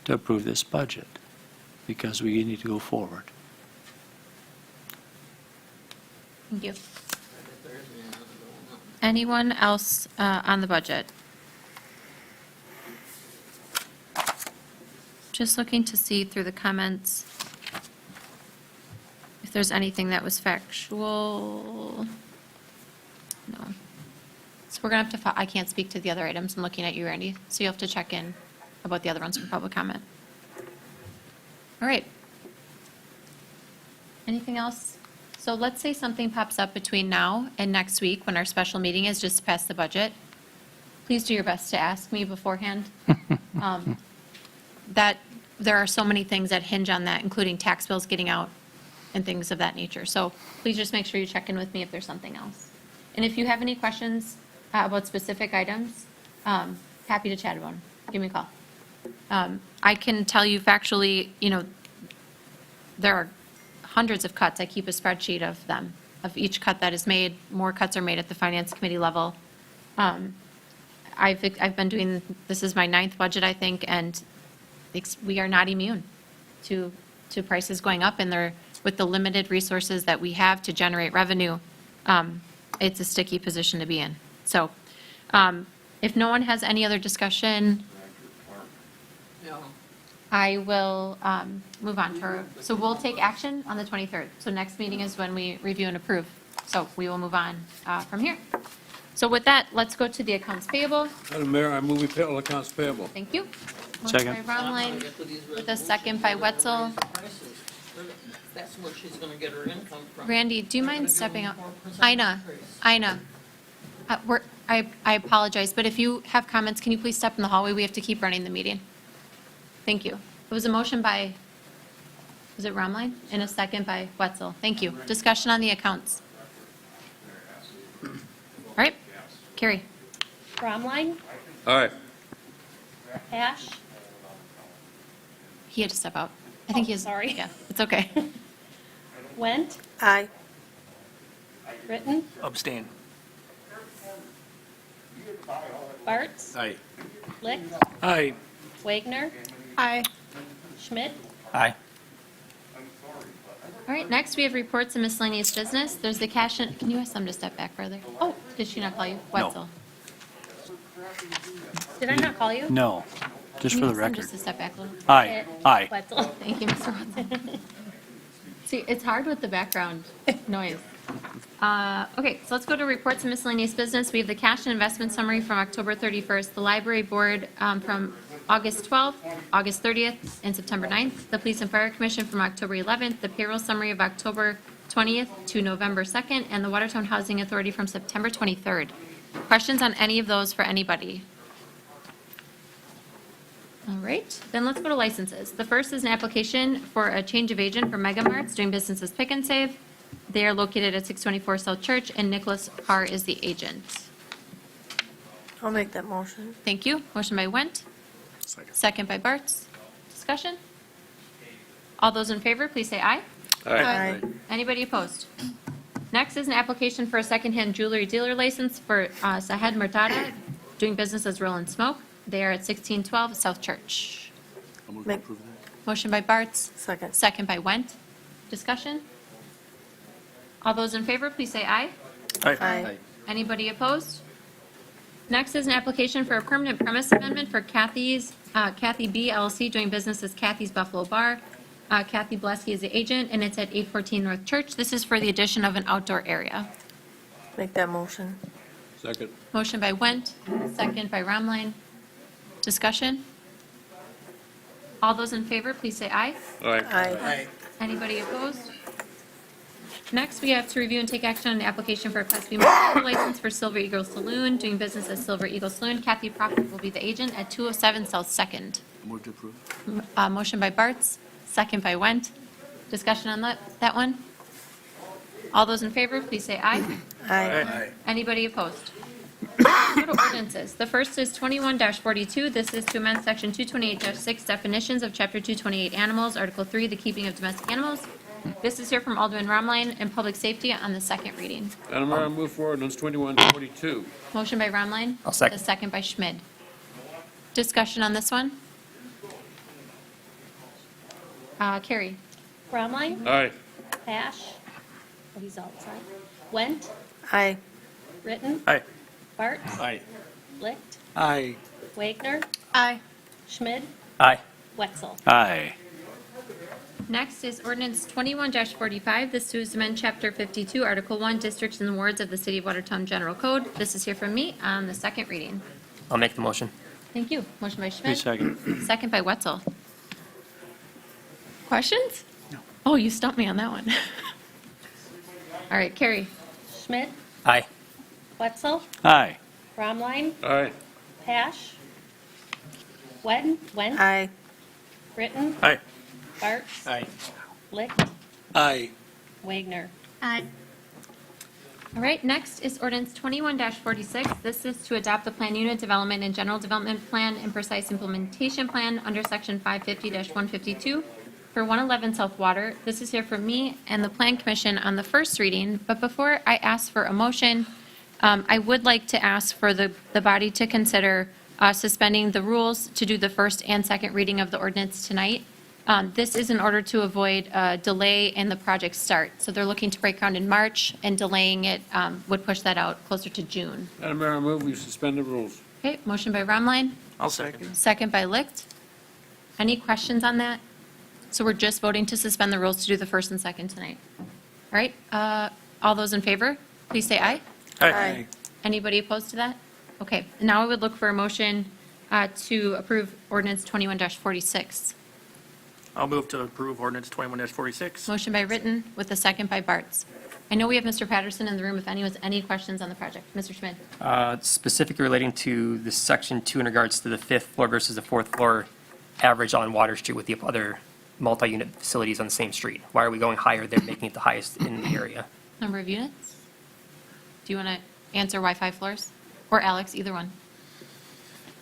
Speaker 10: to approve this budget because we need to go forward.
Speaker 1: Thank you. Anyone else on the budget? Just looking to see through the comments if there's anything that was factual. No. So we're going to have to, I can't speak to the other items. I'm looking at you, Randy. So you'll have to check in about the other ones for public comment. All right. Anything else? So let's say something pops up between now and next week when our special meeting is just to pass the budget. Please do your best to ask me beforehand. That there are so many things that hinge on that, including tax bills getting out and things of that nature. So please just make sure you check in with me if there's something else. And if you have any questions about specific items, happy to chat about them. Give me a call. I can tell you factually, there are hundreds of cuts. I keep a spreadsheet of them, of each cut that is made. More cuts are made at the finance committee level. I've been doing, this is my 9th budget, I think, and we are not immune to prices going up, and they're, with the limited resources that we have to generate revenue, it's a sticky position to be in. So if no one has any other discussion, I will move on to our, so we'll take action on the 23rd. So next meeting is when we review and approve. So we will move on from here. So with that, let's go to the accounts payable.
Speaker 14: Madam Mayor, I move we pay all accounts payable.
Speaker 1: Thank you.
Speaker 10: Second.
Speaker 1: Motion by Bromline, with a second by Wetzel.
Speaker 4: That's where she's going to get her income from.
Speaker 1: Randy, do you mind stepping up? Ina. I apologize, but if you have comments, can you please step in the hallway? We have to keep running the meeting. Thank you. It was a motion by, was it Bromline? And a second by Wetzel. Thank you. Discussion on the accounts. All right, Carrie.
Speaker 2: Bromline,
Speaker 14: Aye.
Speaker 2: Ash,
Speaker 1: He had to step out. I think he is.
Speaker 2: sorry.
Speaker 1: Yeah, it's okay.
Speaker 2: Went,
Speaker 8: Aye.
Speaker 2: Britton,
Speaker 7: Abstain.
Speaker 2: Bartz,
Speaker 14: Aye.
Speaker 2: Lick,
Speaker 7: Aye.
Speaker 2: Wagner,
Speaker 8: Aye.
Speaker 2: Schmidt,
Speaker 11: Aye.
Speaker 1: All right, next we have reports and miscellaneous business. There's the cash, can you ask them to step back further? Oh, did she not call you? Wetzel.
Speaker 2: did I not call you?
Speaker 10: No, just
Speaker 1: Can
Speaker 10: for
Speaker 1: you
Speaker 10: the
Speaker 1: ask them
Speaker 10: record.
Speaker 1: just to step back a little?
Speaker 10: Aye, aye.
Speaker 2: Wetzel.
Speaker 1: Thank you, Mr. Watson. See, it's hard with the background noise. Okay, so let's go to reports and miscellaneous business. We have the cash and investment summary from October 31st, the library board from August 12th, August 30th, and September 9th, the police and fire commission from October 11th, the payroll summary of October 20th to November 2nd, and the Watertown Housing Authority from September 23rd. Questions on any of those for anybody? All right, then let's go to licenses. The first is an application for a change of agent for Mega Marts doing business as Pick and Save. They are located at 624 South Church, and Nicholas Parr is the agent.
Speaker 8: I'll make that motion.
Speaker 1: Thank you. Motion by Wendt. Second by Bartz. Discussion? All those in favor, please say aye.
Speaker 8: Aye.
Speaker 1: Anybody opposed? Next is an application for a secondhand jewelry dealer license for Sahed Murtada, doing business as Roll and Smoke. They are at 1612 South Church.
Speaker 8: Make-
Speaker 1: Motion by Bartz,
Speaker 8: Second.
Speaker 1: second by Went. Discussion? All those in favor, please say aye.
Speaker 8: Aye.
Speaker 1: Anybody opposed? Next is an application for a permanent premise amendment for Kathy B. LLC, doing business as Kathy's Buffalo Bar. Kathy Blesky is the agent, and it's at 814 North Church. This is for the addition of an outdoor area.
Speaker 8: Make that motion.
Speaker 14: Second.
Speaker 1: Motion by Went, second by Romline. Discussion? All those in favor, please say aye.
Speaker 14: All right.
Speaker 8: Aye.
Speaker 1: Anybody opposed? Next, we have to review and take action on the application for a Class B liquor license for Silver Eagle Saloon, doing business as Silver Eagle Saloon. Kathy Prophet will be the agent at 207 South Second.
Speaker 14: Move to approve.
Speaker 1: Motion by Bartz, second by Went. Discussion on that one? All those in favor, please say aye.
Speaker 8: Aye.
Speaker 1: Anybody opposed? Go to ordinances. The first is 21-42. This is to amend Section 228-6 definitions of Chapter 228 Animals, Article 3, the keeping of domestic animals. This is here from Alderman Romline and Public Safety on the second reading.
Speaker 14: Madam Mayor, I move for ordinance 2142.
Speaker 1: Motion by Romline.
Speaker 11: I'll second.
Speaker 1: The second by Schmid. Discussion on this one? Carrie?
Speaker 2: Bromline,
Speaker 14: Aye.
Speaker 2: Ash, oh, he's outside. Went,
Speaker 8: Aye.
Speaker 2: Ritten,
Speaker 7: Aye.
Speaker 2: Bart,
Speaker 14: Aye.
Speaker 2: Licht,
Speaker 14: Aye.
Speaker 2: Wagner,
Speaker 13: Aye.
Speaker 2: Schmid,
Speaker 11: Aye.
Speaker 2: Wetzel.
Speaker 10: Aye.
Speaker 1: Next is ordinance 21-45. This is to amend Chapter 52, Article 1, Districts and Wards of the City of Watertown General Code. This is here from me on the second reading.
Speaker 11: I'll make the motion.
Speaker 1: Thank you. Motion by Schmid.
Speaker 10: Please second.
Speaker 1: Second by Wetzel. Questions? No. Oh, you stumped me on that one. All right, Carrie?
Speaker 2: Schmid,
Speaker 11: Aye.
Speaker 2: Wetzel,
Speaker 10: Aye.
Speaker 2: Bromline,
Speaker 14: Aye.
Speaker 2: Ash, Went,
Speaker 8: Aye.
Speaker 2: Ritten,
Speaker 7: Aye.
Speaker 2: Bart,
Speaker 11: Aye.
Speaker 2: Licht,
Speaker 14: Aye.
Speaker 2: Wagner.
Speaker 13: Aye.
Speaker 1: All right, next is ordinance 21-46. This is to adopt the plan unit development and general development plan and precise implementation plan under section 550-152 for 111 South Water. This is here from me and the Plan Commission on the first reading, but before I ask for a motion, I would like to ask for the body to consider suspending the rules to do the first and second reading of the ordinance tonight. This is in order to avoid a delay in the project start. So they're looking to break ground in March, and delaying it would push that out closer to June.
Speaker 14: Madam Mayor, I move we suspend the rules.
Speaker 1: Okay, motion by Romline,
Speaker 7: I'll second.
Speaker 1: second by Licht. Any questions on that? So we're just voting to suspend the rules to do the first and second tonight. All right, all those in favor, please say aye.
Speaker 8: Aye.
Speaker 1: Anybody opposed to that? Okay, now I would look for a motion to approve ordinance 21-46.
Speaker 7: I'll move to approve ordinance 21-46.
Speaker 1: Motion by Ritten with a second by Bartz. I know we have Mr. Patterson in the room if anyone has any questions on the project. Mr. Schmidt?
Speaker 11: Specifically relating to the section 2 in regards to the fifth floor versus the fourth floor average on Water Street with the other multi-unit facilities on the same street. Why are we going higher than making it the highest in the area?
Speaker 1: Number of units? Do you want to answer why 5 floors? Or Alex, either one.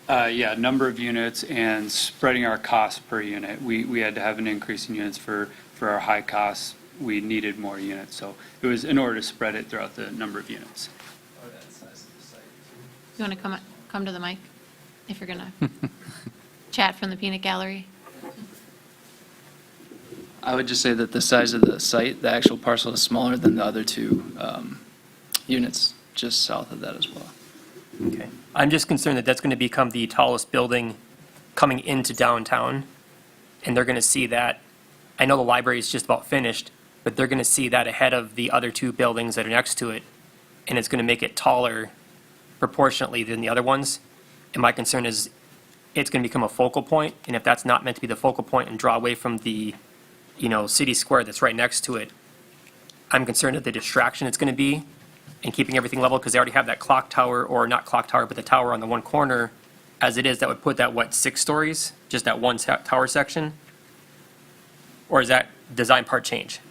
Speaker 15: Yeah, number of units and spreading our costs per unit. We had to have an increase in units for our high costs. We needed more units, so it was in order to spread it throughout the number of units.
Speaker 1: You want to come to the mic if you're going to chat from the peanut gallery?
Speaker 16: I would just say that the size of the site, the actual parcel, is smaller than the other two units just south of that as well.
Speaker 11: Okay. I'm just concerned that that's going to become the tallest building coming into downtown, and they're going to see that. I know the library is just about finished, but they're going to see that ahead of the other two buildings that are next to it, and it's going to make it taller proportionately than the other ones. And my concern is it's going to become a focal point, and if that's not meant to be the focal point and draw away from the, city square that's right next to it, I'm concerned at the distraction it's going to be and keeping everything level, because they already have that clock tower, or not clock tower, but the tower on the one corner as it is. That would put that, 6 stories, just that one tower section? Or is that design part change?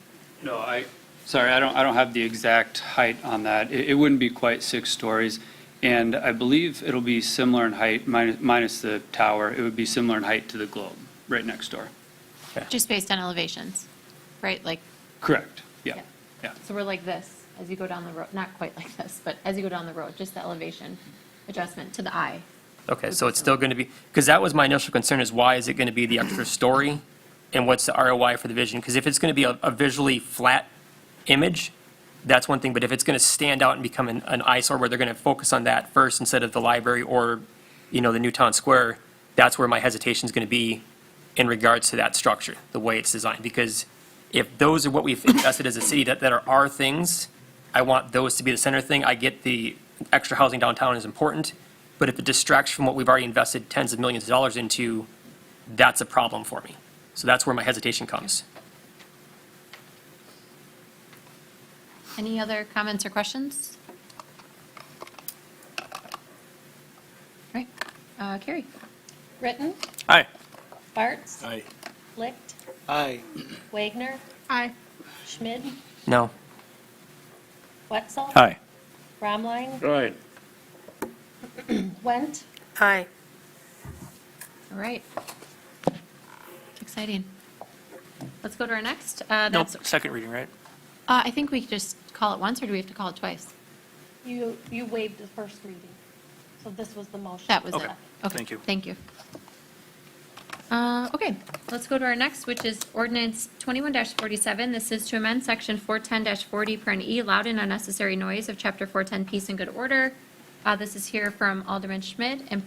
Speaker 15: No, I don't have the exact height on that. It wouldn't be quite 6 stories, and I believe it'll be similar in height, minus the tower. It would be similar in height to the Globe, right next door.
Speaker 1: Just based on elevations, right? Like,
Speaker 15: Correct, yeah.
Speaker 1: so we're like this as you go down the road, not quite like this, but as you go down the road, just the elevation adjustment to the eye.
Speaker 11: Okay, so it's still going to be, because that was my initial concern, is why is it going to be the extra story and what's the ROI for the vision? Because if it's going to be a visually flat image, that's one thing, but if it's going to stand out and become an eyesore where they're going to focus on that first instead of the library or, the new town square, that's where my hesitation is going to be in regards to that structure, the way it's designed. Because if those are what we've invested as a city that are our things, I want those to be the center thing. I get the extra housing downtown is important, but if it distracts from what we've already invested tens of millions of dollars into, that's a problem for me. So that's where my hesitation comes.
Speaker 1: Any other comments or questions? All right, Carrie?
Speaker 2: Britton?
Speaker 7: Aye.
Speaker 2: Bartz?
Speaker 14: Aye.
Speaker 2: Licht?
Speaker 14: Aye.
Speaker 2: Wagner?
Speaker 13: Aye.
Speaker 2: Schmid?
Speaker 11: No.
Speaker 2: Wetzel?
Speaker 10: Aye.
Speaker 2: Bromline?
Speaker 14: Right.
Speaker 2: Went?
Speaker 8: Aye.
Speaker 1: All right. Exciting. Let's go to our next.
Speaker 7: Nope,
Speaker 1: That's,
Speaker 7: second reading, right?
Speaker 1: I think we could just call it once, or do we have to call it twice?
Speaker 2: You waived the first reading, so this was the motion.
Speaker 1: That was it.
Speaker 7: Okay.
Speaker 1: Okay,
Speaker 7: Thank you.
Speaker 1: Thank you. Okay, let's go to our next, which is ordinance 21-47. This is to amend section 410-40 per E, loud and unnecessary noise of chapter 410, peace and good order. This is here from Alderman Schmidt, and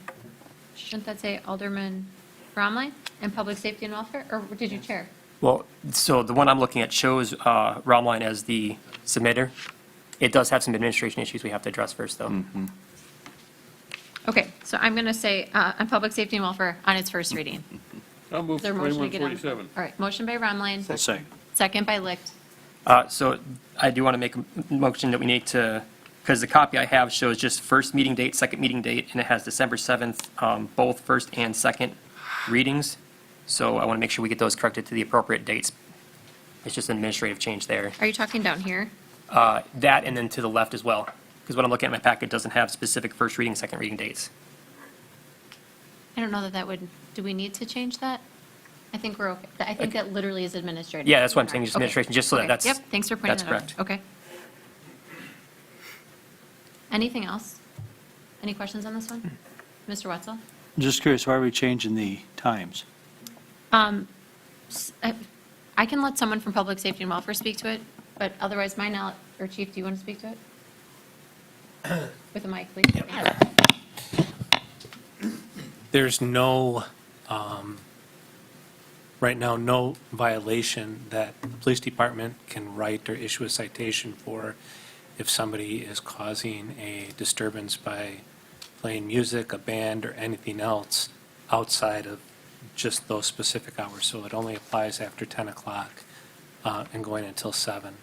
Speaker 1: shouldn't that say Alderman Bromline, and public safety and welfare, or did you chair?
Speaker 11: Well, so the one I'm looking at shows Romline as the submitter. It does have some administration issues we have to address first, though.
Speaker 1: Okay, so I'm going to say on public safety and welfare on its first reading.
Speaker 14: I'll move
Speaker 1: Is there a motion to get on?
Speaker 14: 2147.
Speaker 1: All right, motion by Romline,
Speaker 10: I'll second.
Speaker 1: second by Licht.
Speaker 11: So I do want to make a motion that we need to, because the copy I have shows just first meeting date, second meeting date, and it has December 7th, both first and second readings. So I want to make sure we get those corrected to the appropriate dates. It's just an administrative change there.
Speaker 1: Are you talking down here?
Speaker 11: That and then to the left as well, because what I'm looking at in my packet doesn't have specific first reading, second reading dates.
Speaker 1: I don't know that that would, do we need to change that? I think we're okay. I think that literally is administrative.
Speaker 11: Yeah, that's what I'm saying, just
Speaker 1: Okay.
Speaker 11: administration, just so that
Speaker 1: Okay.
Speaker 11: that's.
Speaker 1: Yep, thanks for pointing
Speaker 11: that's
Speaker 1: that out.
Speaker 11: correct.
Speaker 1: Okay. Anything else? Any questions on this one? Mr. Wetzel?
Speaker 10: Just curious, why are we changing the times?
Speaker 1: I can let someone from Public Safety and Welfare speak to it, but otherwise, my knowledge, or Chief, do you want to speak to it? With a mic, please.
Speaker 17: There's no, right now, no violation that the police department can write or issue a citation for if somebody is causing a disturbance by playing music, a band, or anything else outside of just those specific hours. So it only applies after 10 o'clock and going until 7.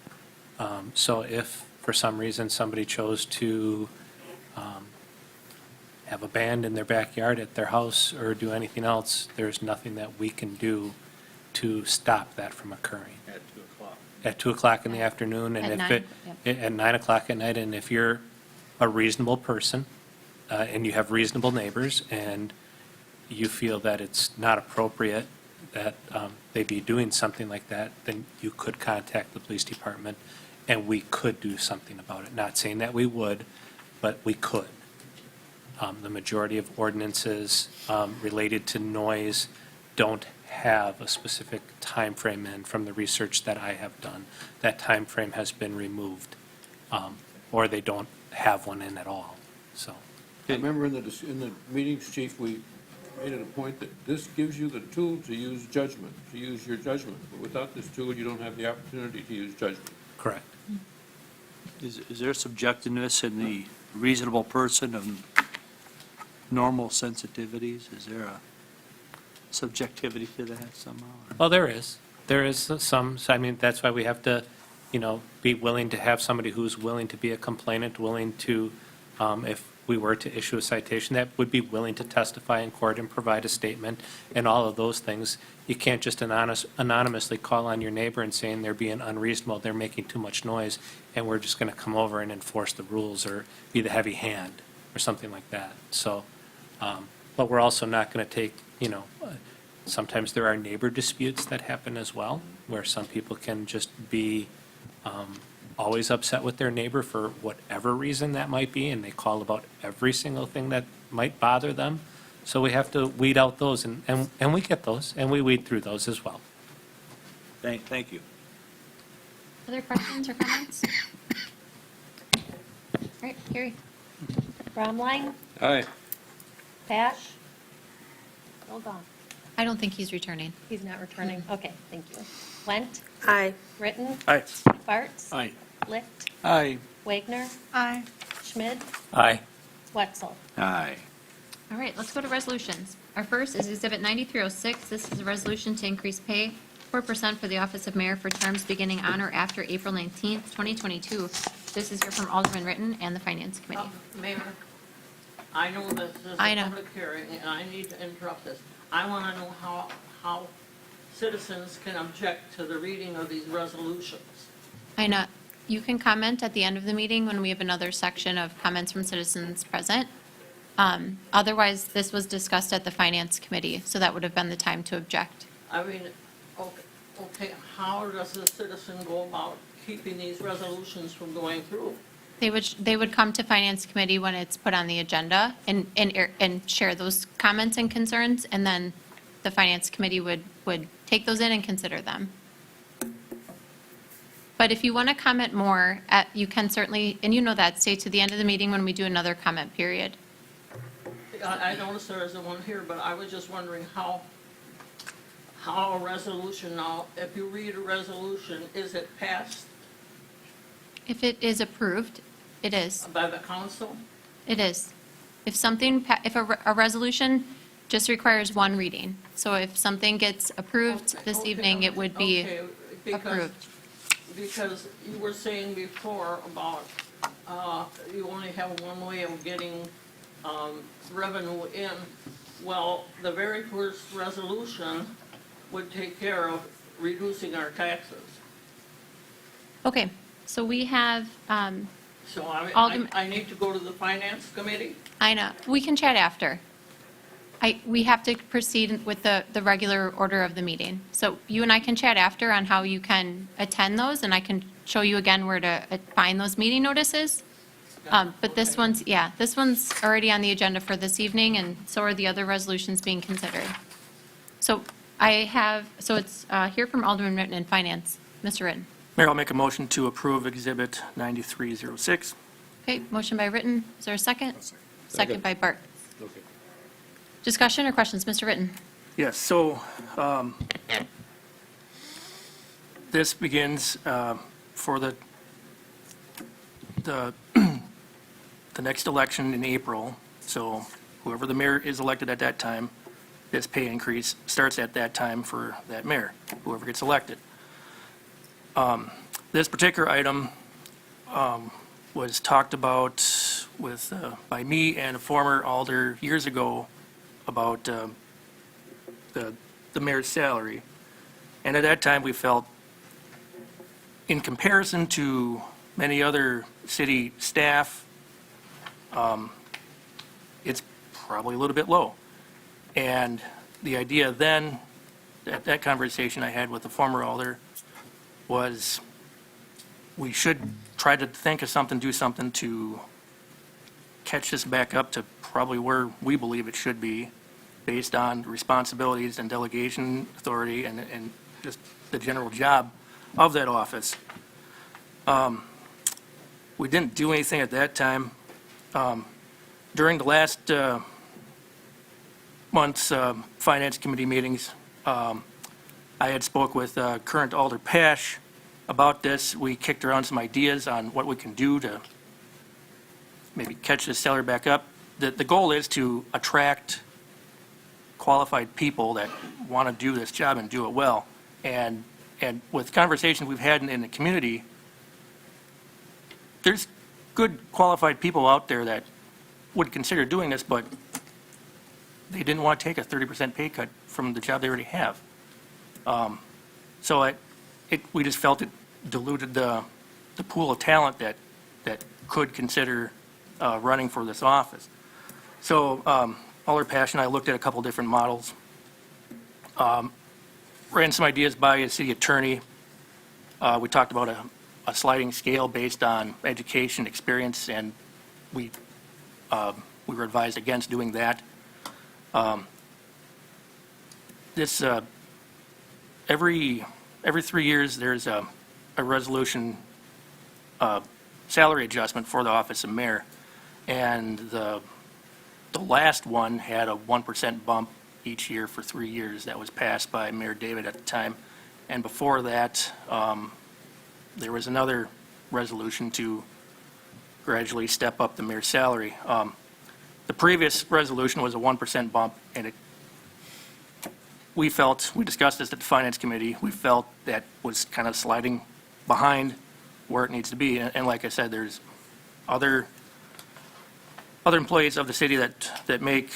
Speaker 17: So if, for some reason, somebody chose to have a band in their backyard at their house or do anything else, there's nothing that we can do to stop that from occurring.
Speaker 14: At 2 o'clock.
Speaker 17: At 2 o'clock in the afternoon, and
Speaker 1: At
Speaker 17: if
Speaker 1: 9,
Speaker 17: it, at 9 o'clock at night, and if you're a reasonable person, and you have reasonable neighbors, and you feel that it's not appropriate that they be doing something like that, then you could contact the police department, and we could do something about it. Not saying that we would, but we could. The majority of ordinances related to noise don't have a specific time frame in from the research that I have done. That time frame has been removed, or they don't have one in at all, so.
Speaker 14: I remember in the meetings, Chief, we made it a point that this gives you the tool to use judgment, to use your judgment. But without this tool, you don't have the opportunity to use judgment.
Speaker 17: Correct.
Speaker 10: Is there subjectiveness in the reasonable person of normal sensitivities? Is there a subjectivity to that somehow?
Speaker 17: Well, there is. There is some, so I mean, that's why we have to, be willing to have somebody who's willing to be a complainant, willing to, if we were to issue a citation, that would be willing to testify in court and provide a statement and all of those things. You can't just anonymously call on your neighbor and saying they're being unreasonable, they're making too much noise, and we're just going to come over and enforce the rules or be the heavy hand or something like that. So, but we're also not going to take, sometimes there are neighbor disputes that happen as well, where some people can just be always upset with their neighbor for whatever reason that might be, and they call about every single thing that might bother them. So we have to weed out those, and we get those, and we weed through those as well.
Speaker 18: Thank you.
Speaker 1: Other questions or comments? All right, Carrie.
Speaker 2: Bromline,
Speaker 14: Aye.
Speaker 2: Pash. Hold on,
Speaker 1: I don't think he's returning.
Speaker 2: he's not returning. Okay, thank you. Went,
Speaker 8: Aye.
Speaker 2: Ritten,
Speaker 7: Aye.
Speaker 2: Bartz.
Speaker 18: Aye.
Speaker 2: Licht,
Speaker 14: Aye.
Speaker 2: Wagner,
Speaker 13: Aye.
Speaker 2: Schmidt,
Speaker 11: Aye.
Speaker 2: Wetzel.
Speaker 18: Aye.
Speaker 1: All right, let's go to resolutions. Our first is Exhibit 9306. This is a resolution to increase pay 4% for the office of mayor for terms beginning on or after April 19th, 2022. This is here from Alderman Ritten and the Finance Committee.
Speaker 4: Mayor, I know this is
Speaker 1: I
Speaker 4: a
Speaker 1: know.
Speaker 4: public hearing, and I need to interrupt this. I want to know how citizens can object to the reading of these resolutions.
Speaker 1: I know. You can comment at the end of the meeting when we have another section of comments from citizens present. Otherwise, this was discussed at the Finance Committee, so that would have been the time to object.
Speaker 4: I mean, okay, how does a citizen go about keeping these resolutions from going through?
Speaker 1: They would come to Finance Committee when it's put on the agenda and share those comments and concerns, and then the Finance Committee would take those in and consider them. But if you want to comment more, you can certainly, and you know that, stay to the end of the meeting when we do another comment period.
Speaker 4: I noticed there isn't one here, but I was just wondering how a resolution now, if you read a resolution, is it passed
Speaker 1: If it is approved, it is.
Speaker 4: by the council?
Speaker 1: It is. If a resolution just requires one reading. So if something gets approved this evening, it would be
Speaker 4: Okay,
Speaker 1: approved.
Speaker 4: Because you were saying before about, you only have one way of getting, revenue in. Well, the very first resolution would take care of reducing our taxes.
Speaker 1: Okay, so we have,
Speaker 4: So
Speaker 1: Alderman-
Speaker 4: I need to go to the finance committee?
Speaker 1: I know, we can chat after. We have to proceed with the regular order of the meeting. So you and I can chat after on how you can attend those, and I can show you again where to find those meeting notices. But this one's already on the agenda for this evening, and so are the other resolutions being considered. So it's here from Alderman Ritten in Finance. Mr. Ritten.
Speaker 7: Mayor, I'll make a motion to approve Exhibit 9306.
Speaker 1: Okay, motion by Ritten. Is there a second? Second by Bart.
Speaker 14: Okay.
Speaker 1: Discussion or questions? Mr. Ritten?
Speaker 7: Yes, so this begins for the next election in April. So whoever the mayor is elected at that time, this pay increase starts at that time for that mayor, whoever gets elected. This particular item was talked about by me and a former alder years ago about the mayor's salary. And at that time, we felt, in comparison to many other city staff, it's probably a little bit low. And the idea then, at that conversation I had with the former alder, was we should try to think of something, do something to catch this back up to probably where we believe it should be, based on responsibilities and delegation authority and just the general job of that office. We didn't do anything at that time. During the last month's Finance Committee meetings, I had spoke with current Alder Pash about this. We kicked around some ideas on what we can do to maybe catch this salary back up. The goal is to attract qualified people that want to do this job and do it well. And with conversations we've had in the community, there's good qualified people out there that would consider doing this, but they didn't want to take a 30% pay cut from the job they already have. So we just felt it diluted the pool of talent that could consider running for this office. So Alder Pash and I looked at a couple different models, ran some ideas by a city attorney. We talked about a sliding scale based on education, experience, and we were advised against doing that. Every every 3 years, there's a resolution, salary adjustment for the office of mayor. And the last one had a 1% bump each year for 3 years. That was passed by Mayor David at the time. And before that, there was another resolution to gradually step up the mayor's salary. The previous resolution was a 1% bump, and we discussed this at the Finance Committee, we felt that was kind of sliding behind where it needs to be. And like I said, there's other employees of the city that make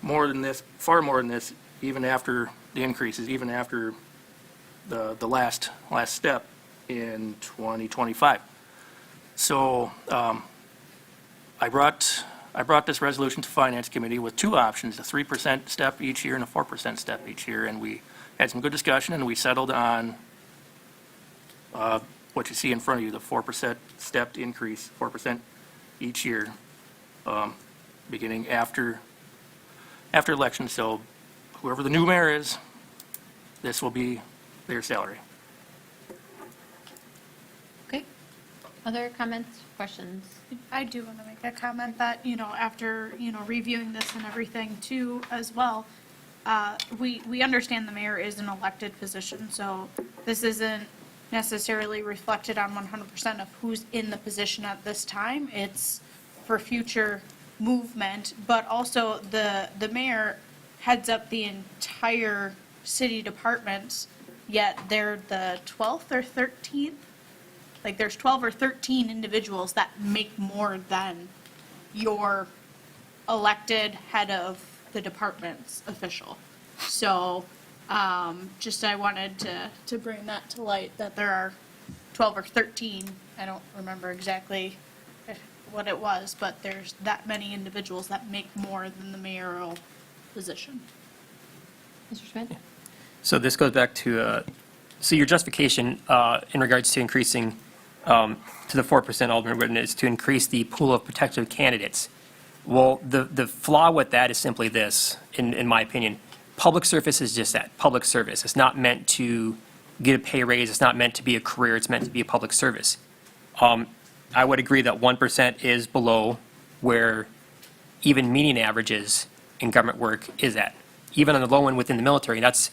Speaker 7: more than this, far more than this, even after the increases, even after the last step in 2025. So I brought this resolution to Finance Committee with two options, a 3% step each year and a 4% step each year, and we had some good discussion, and we settled on what you see in front of you, the 4% stepped increase, 4% each year, beginning after election. So whoever the new mayor is, this will be their salary.
Speaker 1: Okay. Other comments, questions?
Speaker 13: I do want to make a comment that, after, reviewing this and everything too as well, we understand the mayor is an elected position, so this isn't necessarily reflected on 100% of who's in the position at this time. It's for future movement, but also the mayor heads up the entire city departments, yet they're the 12th or 13th. Like, there's 12 or 13 individuals that make more than your elected head of the department's official. So, I wanted to bring that to light, that there are 12 or 13, I don't remember exactly what it was, but there's that many individuals that make more than the mayoral position.
Speaker 1: Mr. Schmidt?
Speaker 11: So this goes back to, so your justification in regards to increasing to the 4%, Alderman Whitten, is to increase the pool of protective candidates. Well, the flaw with that is simply this, in my opinion. Public service is just that, public service. It's not meant to get a pay raise. It's not meant to be a career. It's meant to be a public service. I would agree that 1% is below where even median averages in government work is at. Even on the low end within the military, that's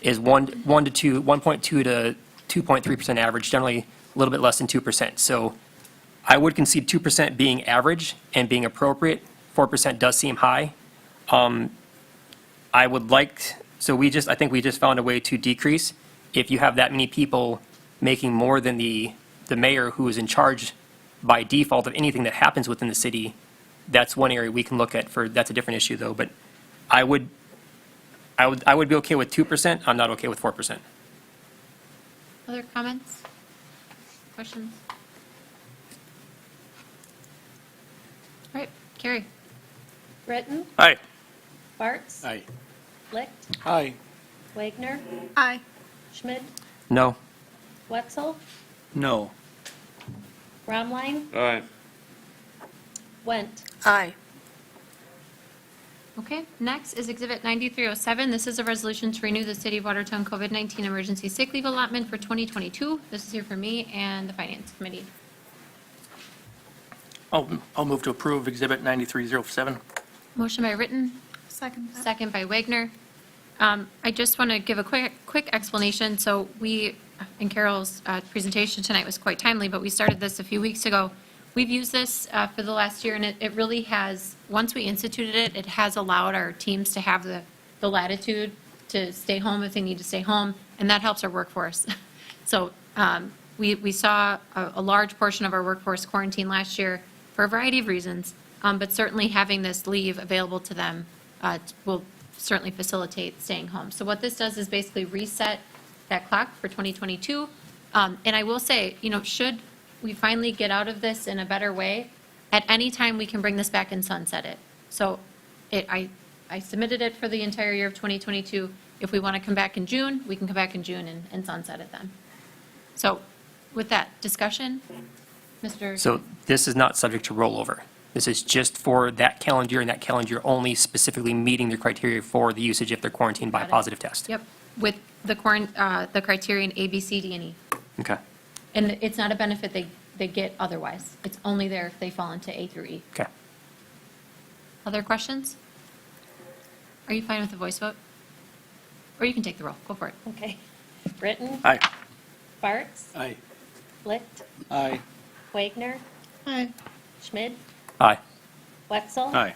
Speaker 11: 1.2 to 2.3% average, generally a little bit less than 2%. So I would concede 2% being average and being appropriate. 4% does seem high. I think we just found a way to decrease. If you have that many people making more than the mayor who is in charge by default of anything that happens within the city, that's one area we can look at that's a different issue though. But I would be okay with 2%. I'm not okay with 4%.
Speaker 1: Other comments? Questions? All right, Carrie?
Speaker 2: Britton?
Speaker 7: Aye.
Speaker 2: Bartz?
Speaker 14: Aye.
Speaker 2: Licht?
Speaker 14: Aye.
Speaker 2: Wagner?
Speaker 13: Aye.
Speaker 2: Schmidt?
Speaker 11: No.
Speaker 2: Wetzel?
Speaker 14: No.
Speaker 2: Bromline?
Speaker 14: Aye.
Speaker 2: Went?
Speaker 8: Aye.
Speaker 1: Okay, next is Exhibit 9307. This is a resolution to renew the City of Watertown COVID-19 emergency sick leave allotment for 2022. This is here for me and the Finance Committee.
Speaker 7: I'll move to approve Exhibit 9307.
Speaker 1: Motion by Ritten,
Speaker 13: Second.
Speaker 1: second by Wagner. I just want to give a quick explanation. So and Carol's presentation tonight was quite timely, but we started this a few weeks ago. We've used this for the last year, and it really has, once we instituted it, it has allowed our teams to have the latitude to stay home if they need to stay home, and that helps our workforce. So we saw a large portion of our workforce quarantine last year for a variety of reasons, but certainly having this leave available to them will certainly facilitate staying home. So what this does is basically reset that clock for 2022. And I will say, should we finally get out of this in a better way, at any time we can bring this back and sunset it. So I submitted it for the entire year of 2022. If we want to come back in June, we can come back in June and sunset it then. So with that discussion, Mr.
Speaker 11: So this is not subject to rollover. This is just for that calendar year and that calendar year only, specifically meeting the criteria for the usage if they're quarantined by a
Speaker 1: Got it.
Speaker 11: positive test.
Speaker 1: Yep. with the criterion A, B, C, D, and E.
Speaker 11: Okay.
Speaker 1: And it's not a benefit they get otherwise. It's only there if they fall into A through E.
Speaker 11: Okay.
Speaker 1: Other questions? Are you fine with the voice vote? Or you can take the roll. Go for it.
Speaker 2: Okay. Britton?
Speaker 7: Aye.
Speaker 2: Bartz?
Speaker 14: Aye.
Speaker 2: Licht?
Speaker 14: Aye.
Speaker 2: Wagner?
Speaker 13: Aye.
Speaker 2: Schmid?
Speaker 11: Aye.
Speaker 2: Wetzel?
Speaker 10: Aye.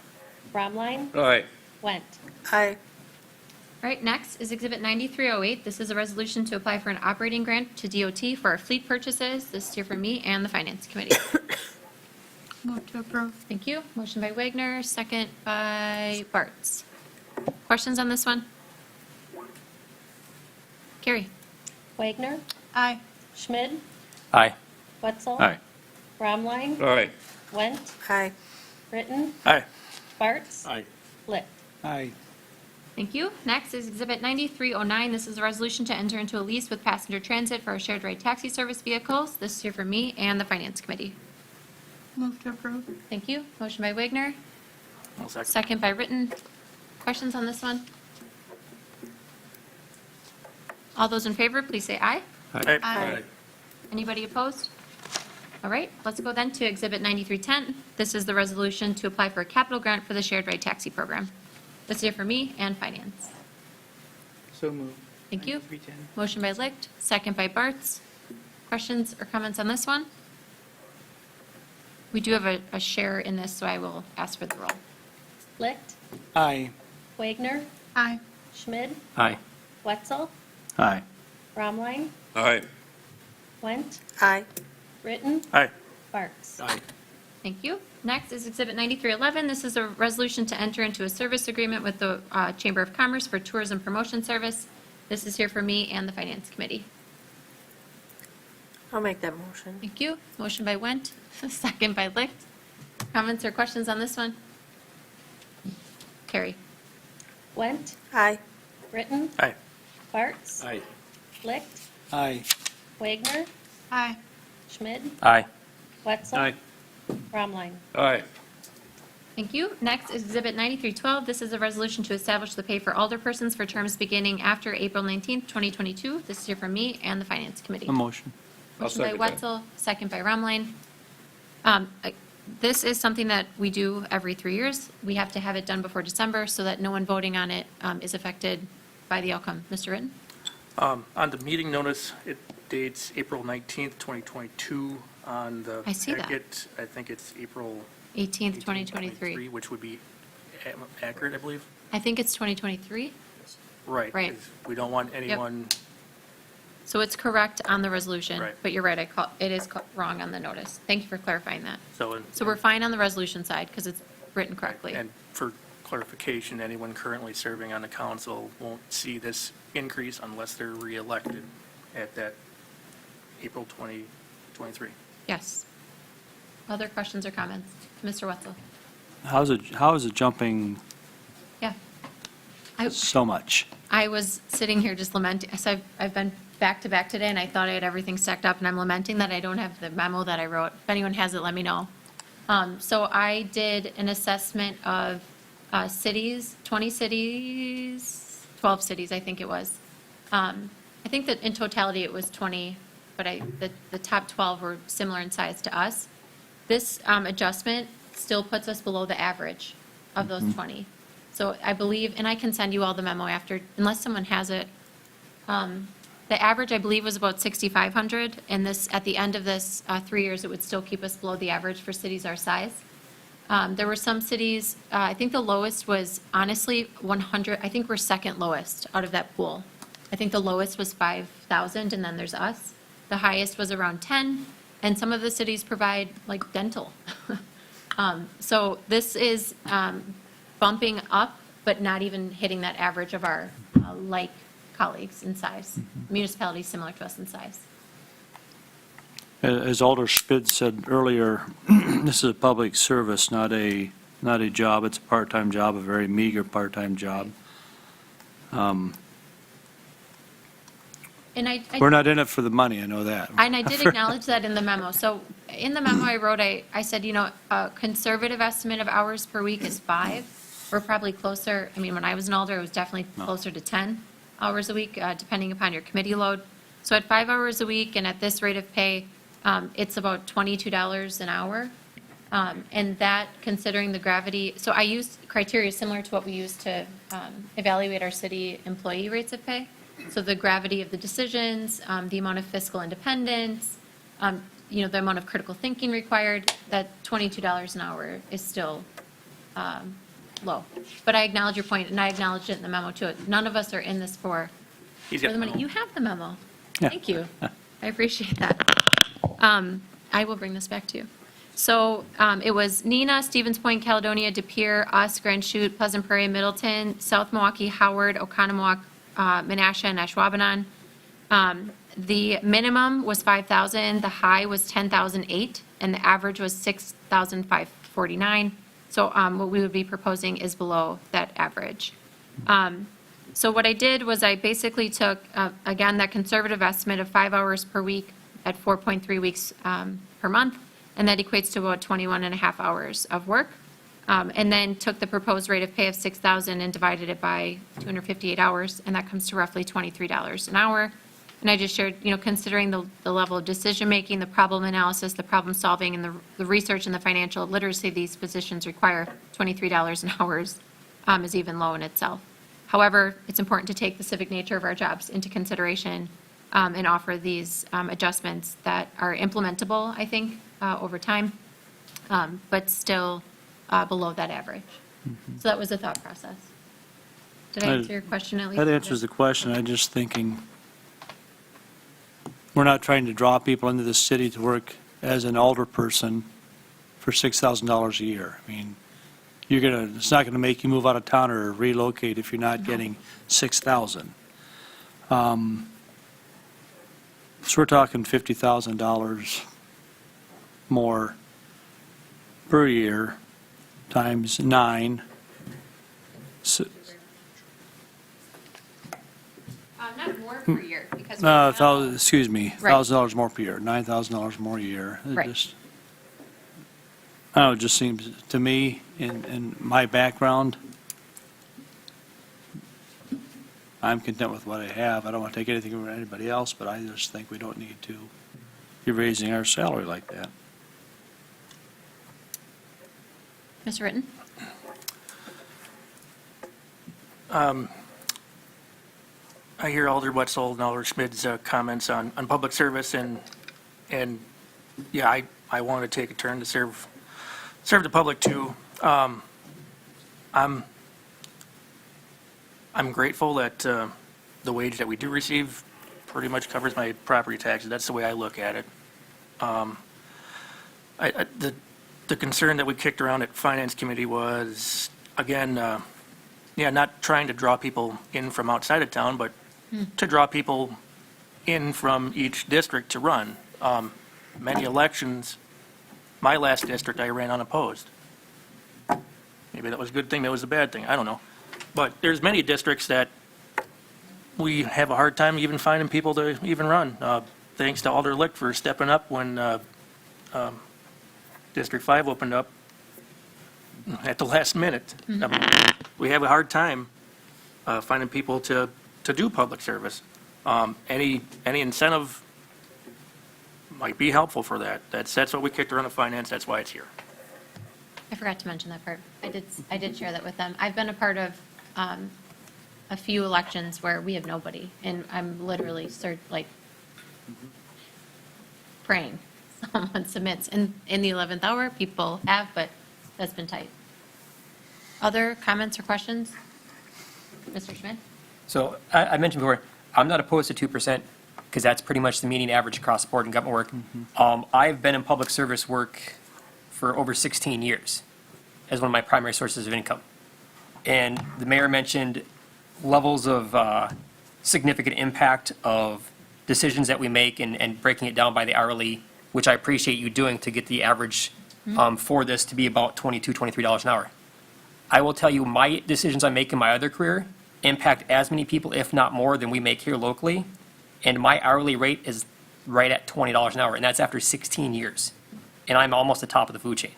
Speaker 2: Bromline?
Speaker 14: Aye.
Speaker 2: Went.
Speaker 8: Aye.
Speaker 1: All right, next is Exhibit 9308. This is a resolution to apply for an operating grant to DOT for our fleet purchases. This is here from me and the Finance Committee.
Speaker 13: Move to approve.
Speaker 1: Thank you. Motion by Wagner, second by Bartz. Questions on this one? Carrie?
Speaker 2: Wagner?
Speaker 13: Aye.
Speaker 2: Schmid?
Speaker 11: Aye.
Speaker 2: Wetzel?
Speaker 10: Aye.
Speaker 2: Bromline?
Speaker 14: Aye.
Speaker 2: Went.
Speaker 8: Aye.
Speaker 2: Britton?
Speaker 7: Aye.
Speaker 2: Bartz?
Speaker 14: Aye.
Speaker 2: Licht.
Speaker 10: Aye.
Speaker 1: Thank you. Next is Exhibit 9309. This is a resolution to enter into a lease with Passenger Transit for our shared ride taxi service vehicles. This is here from me and the Finance Committee.
Speaker 13: Move to approve.
Speaker 1: Thank you. Motion by Wagner,
Speaker 7: I'll second.
Speaker 1: second by Ritten. Questions on this one? All those in favor, please say aye.
Speaker 13: Aye.
Speaker 1: Anybody opposed? All right, let's go then to Exhibit 9310. This is the resolution to apply for a capital grant for the shared ride taxi program. This is here for me and Finance.
Speaker 16: So moved.
Speaker 1: Thank you.
Speaker 16: 9310.
Speaker 1: Motion by Licht, second by Bartz. Questions or comments on this one? We do have a share in this, so I will ask for the roll.
Speaker 2: Licht.
Speaker 10: Aye.
Speaker 2: Wagner?
Speaker 13: Aye.
Speaker 2: Schmid?
Speaker 11: Aye.
Speaker 2: Wetzel?
Speaker 10: Aye.
Speaker 2: Bromline?
Speaker 14: Aye.
Speaker 2: Went.
Speaker 8: Aye.
Speaker 2: Britton?
Speaker 7: Aye.
Speaker 2: Bartz.
Speaker 14: Aye.
Speaker 1: Thank you. Next is Exhibit 9311. This is a resolution to enter into a service agreement with the Chamber of Commerce for tourism promotion service. This is here for me and the Finance Committee.
Speaker 8: I'll make that motion.
Speaker 1: Thank you. Motion by Wendt, second by Licht. Comments or questions on this one? Carrie?
Speaker 2: Went.
Speaker 8: Aye.
Speaker 2: Britton?
Speaker 7: Aye.
Speaker 2: Bartz?
Speaker 14: Aye.
Speaker 2: Licht.
Speaker 10: Aye.
Speaker 2: Wagner?
Speaker 13: Aye.
Speaker 2: Schmid?
Speaker 11: Aye.
Speaker 2: Wetzel?
Speaker 10: Aye.
Speaker 2: Bromline?
Speaker 14: Aye.
Speaker 1: Thank you. Next is Exhibit 9312. This is a resolution to establish the pay for alderpersons for terms beginning after April 19th, 2022. This is here from me and the Finance Committee.
Speaker 10: A motion.
Speaker 14: I'll
Speaker 1: Motion by
Speaker 14: second that.
Speaker 1: Wetzel, second by Romline. This is something that we do every 3 years. We have to have it done before December so that no one voting on it is affected by the outcome. Mr. Ritten?
Speaker 7: On the meeting notice, it dates April 19th, 2022. On the
Speaker 1: I see that.
Speaker 7: packet, I think it's April
Speaker 1: 18th, 2023.
Speaker 7: which would be accurate, I believe.
Speaker 1: I think it's 2023.
Speaker 7: Right.
Speaker 1: Right.
Speaker 7: 'Cause we don't want anyone,
Speaker 1: So it's correct on the resolution.
Speaker 7: Right.
Speaker 1: But you're right, it is wrong on the notice. Thank you for clarifying that.
Speaker 7: so.
Speaker 1: So we're fine on the resolution side because it's written correctly.
Speaker 7: And for clarification, anyone currently serving on the council won't see this increase unless they're reelected at that April 2023.
Speaker 1: Yes. Other questions or comments? Mr. Wetzel?
Speaker 10: How is it jumping
Speaker 1: Yeah.
Speaker 10: so much?
Speaker 1: I was sitting here just lamenting, so I've been back to back today, and I thought I had everything stacked up, and I'm lamenting that I don't have the memo that I wrote. If anyone has it, let me know. So I did an assessment of cities, 20 cities, 12 cities, I think it was. I think that in totality it was 20, but the top 12 were similar in size to us. This adjustment still puts us below the average of those 20. So I believe, and I can send you all the memo after, unless someone has it. The average, I believe, was about 6,500, and this, at the end of this 3 years, it would still keep us below the average for cities our size. There were some cities, I think the lowest was honestly 100, I think we're second lowest out of that pool. I think the lowest was 5,000, and then there's us. The highest was around 10, and some of the cities provide like dental. So this is bumping up, but not even hitting that average of our like colleagues in size, municipalities similar to us in size.
Speaker 10: As Alder Schmid said earlier, this is a public service, not a job. It's a part-time job, a very meager part-time job.
Speaker 1: And I
Speaker 10: We're not in it for the money, I know that.
Speaker 1: And I did acknowledge that in the memo. So in the memo I wrote, I said, a conservative estimate of hours per week is 5. We're probably closer, I mean, when I was an alder, it was definitely closer to 10. hours a week, depending upon your committee load. So at 5 hours a week and at this rate of pay, it's about $22 an hour. And that, considering the gravity, so I used criteria similar to what we use to evaluate our city employee rates of pay. So the gravity of the decisions, the amount of fiscal independence, the amount of critical thinking required, that $22 an hour is still low. But I acknowledge your point, and I acknowledged it in the memo too. None of us are in this for
Speaker 7: He's got
Speaker 1: the
Speaker 7: the
Speaker 1: money.
Speaker 7: memo.
Speaker 1: You have the memo. Thank you. I appreciate that. I will bring this back to you. So it was Neenah, Stevens Point, Caledonia, De Pere, us, Grand Chute, Pleasant Prairie, Middleton, South Milwaukee, Howard, Oconomowoc, Menasha, and Ashwaubenon. The minimum was 5,000, the high was 10,008, and the average was 6,549. So what we would be proposing is below that average. So what I did was I basically took, again, that conservative estimate of 5 hours per week at 4.3 weeks per month, and that equates to about 21 and a half hours of work. And then took the proposed rate of pay of 6,000 and divided it by 258 hours, and that comes to roughly $23 an hour. And I just shared, considering the level of decision-making, the problem analysis, the problem solving, and the research and the financial literacy these positions require, $23 an hour is even low in itself. However, it's important to take the civic nature of our jobs into consideration and offer these adjustments that are implementable, I think, over time, but still below that average. So that was the thought process. Did I answer your question at least?
Speaker 10: That answers the question. I'm just thinking, we're not trying to draw people into the city to work as an alder person for $6,000 a year. I mean, it's not going to make you move out of town or relocate if you're not getting $6,000. So we're talking $50,000 more per year times 9. So,
Speaker 1: Not more per year, because.
Speaker 10: excuse me,
Speaker 1: Right.
Speaker 10: $1,000 more per year, $9,000 more a year. It
Speaker 1: Right.
Speaker 10: just, I don't know, it just seems to me, in my background, I'm content with what I have. I don't want to take anything from anybody else, but I just think we don't need to be raising our salary like that.
Speaker 1: Mr. Ritten?
Speaker 7: I hear Alder Wetzel and Alder Schmidt's comments on public service, and yeah, I want to take a turn to serve the public too. I'm grateful that the wage that we do receive pretty much covers my property taxes. That's the way I look at it. The concern that we kicked around at Finance Committee was, again, not trying to draw people in from outside of town, but to draw people in from each district to run. Many elections, my last district, I ran unopposed. Maybe that was a good thing, that was a bad thing, I don't know. But there's many districts that we have a hard time even finding people to even run. Thanks to Alder Licht for stepping up when District 5 opened up at the last minute. We have a hard time finding people to do public service. Any incentive might be helpful for that. That's what we kicked around in finance, that's why it's here.
Speaker 1: I forgot to mention that part. I did share that with them. I've been a part of a few elections where we have nobody, and I'm literally praying someone submits. In the 11th hour, people have, but that's been tight. Other comments or questions? Mr. Schmidt?
Speaker 11: So I mentioned before, I'm not opposed to 2% because that's pretty much the median average across the board in government work. I've been in public service work for over 16 years as one of my primary sources of income. And the mayor mentioned levels of significant impact of decisions that we make and breaking it down by the hourly, which I appreciate you doing to get the average for this to be about $22, $23 an hour. I will tell you, my decisions I make in my other career impact as many people, if not more, than we make here locally. And my hourly rate is right at $20 an hour, and that's after 16 years. And I'm almost the top of the food chain.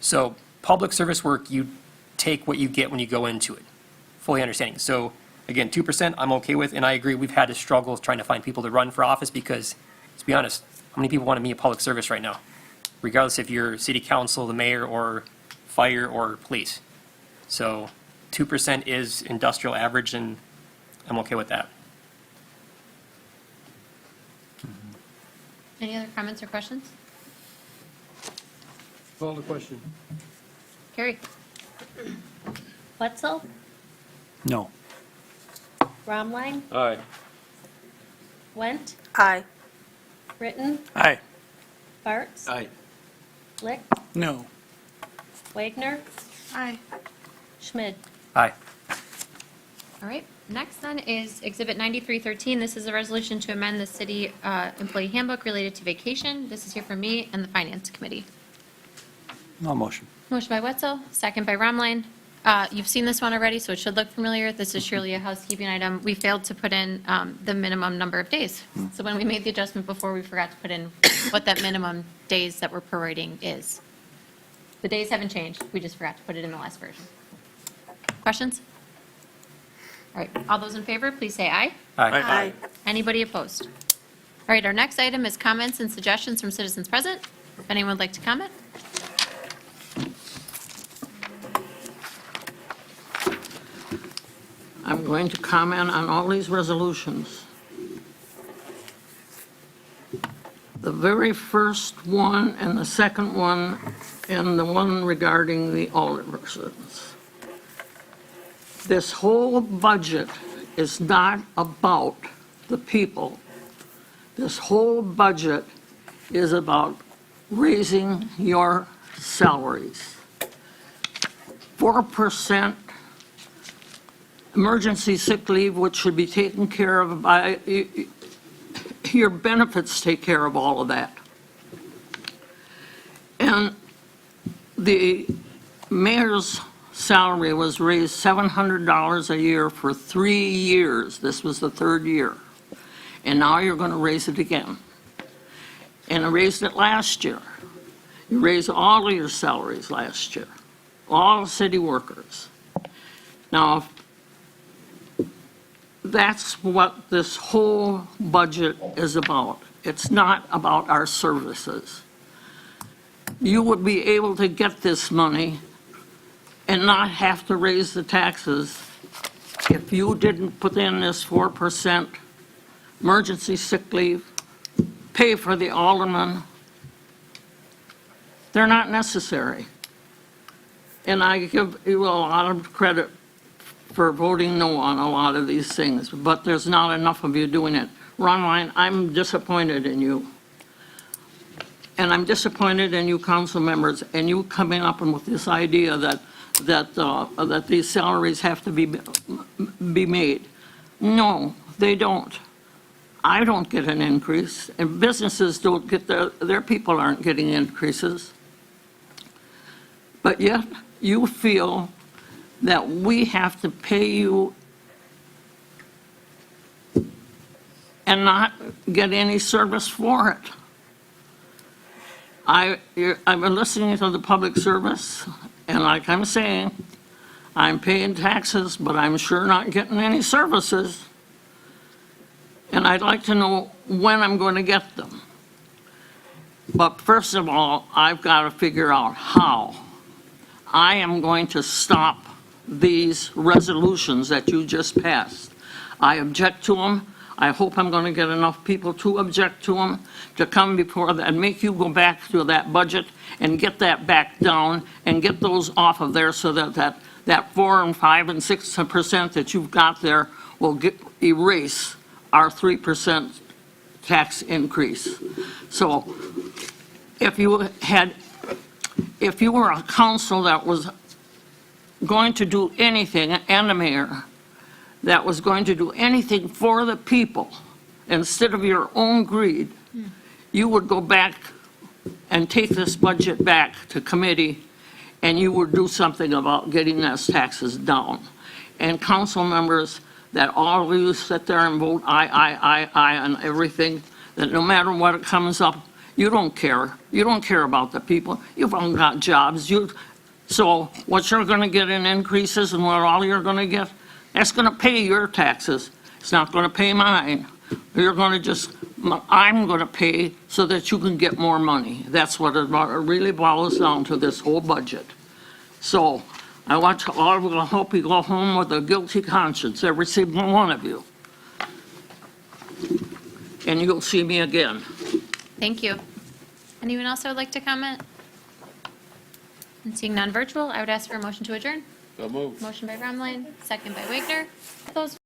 Speaker 11: So public service work, you take what you get when you go into it, fully understanding. So Again, 2% I'm okay with, and I agree, we've had to struggle trying to find people to run for office because, to be honest, how many people want to be in public service right now? Regardless if you're city council, the mayor, or fire, or police. So 2% is industrial average, and I'm okay with that.
Speaker 1: Any other comments or questions?
Speaker 14: Call the question.
Speaker 1: Carrie?
Speaker 2: Wetzel,
Speaker 10: No.
Speaker 2: Bromline,
Speaker 14: Aye.
Speaker 2: Went,
Speaker 8: Aye.
Speaker 2: Britton,
Speaker 7: Aye.
Speaker 2: Bartz,
Speaker 14: Aye.
Speaker 2: Lick,
Speaker 10: No.
Speaker 2: Wagner,
Speaker 13: Aye.
Speaker 2: Schmid.
Speaker 11: Aye.
Speaker 1: All right, next then is Exhibit 9313. This is a resolution to amend the city employee handbook related to vacation. This is here from me and the Finance Committee.
Speaker 10: No motion.
Speaker 1: Motion by Wetzel, second by Romline. You've seen this one already, so it should look familiar. This is surely a housekeeping item. We failed to put in the minimum number of days. So when we made the adjustment before, we forgot to put in what that minimum days that we're prorating is. The days haven't changed. We just forgot to put it in the last version. Questions? All right, all those in favor, please say aye.
Speaker 8: Aye.
Speaker 1: Anybody opposed? All right, our next item is comments and suggestions from citizens present. If anyone would like to comment?
Speaker 4: I'm going to comment on all these resolutions. The very first one and the second one and the one regarding the alderpersons. This whole budget is not about the people. This whole budget is about raising your salaries. 4% emergency sick leave, which should be taken care of by, your benefits take care of all of that. And the mayor's salary was raised $700 a year for 3 years. This was the third year. And now you're going to raise it again. And I raised it last year. You raised all of your salaries last year, all city workers. Now, that's what this whole budget is about. It's not about our services. You would be able to get this money and not have to raise the taxes if you didn't put in this 4% emergency sick leave, pay for the aldermen. They're not necessary. And I give you a lot of credit for voting no on a lot of these things, but there's not enough of you doing it. Ron Ryan, I'm disappointed in you. And I'm disappointed in you council members and you coming up with this idea that these salaries have to be made. No, they don't. I don't get an increase, and businesses don't get their people aren't getting increases. But yet, you feel that we have to pay you and not get any service for it. I've been listening to the public service, and like I'm saying, I'm paying taxes, but I'm sure not getting any services. And I'd like to know when I'm going to get them. But first of all, I've got to figure out how. I am going to stop these resolutions that you just passed. I object to them. I hope I'm going to get enough people to object to them, to come before that and make you go back to that budget and get that back down and get those off of there so that 4 and 5 and 6% that you've got there will erase our 3% tax increase. So if you were a council that was going to do anything, and a mayor that was going to do anything for the people instead of your own greed, you would go back and take this budget back to committee and you would do something about getting those taxes down. And council members, that all of you sit there and vote aye on everything, that no matter what comes up, you don't care. You don't care about the people. You've all got jobs. So what you're going to get in increases and what all you're going to get, That's going to pay your taxes. It's not going to pay mine. You're going to just, I'm going to pay so that you can get more money. That's what it really boils down to, this whole budget. So I hope you go home with a guilty conscience, every single one of you. And you'll see me again.
Speaker 1: Thank you. Anyone else that would like to comment? And seeing none virtual, I would ask for a motion to adjourn.
Speaker 14: So moved.
Speaker 1: Motion by Gremlin, second by Wagner. Those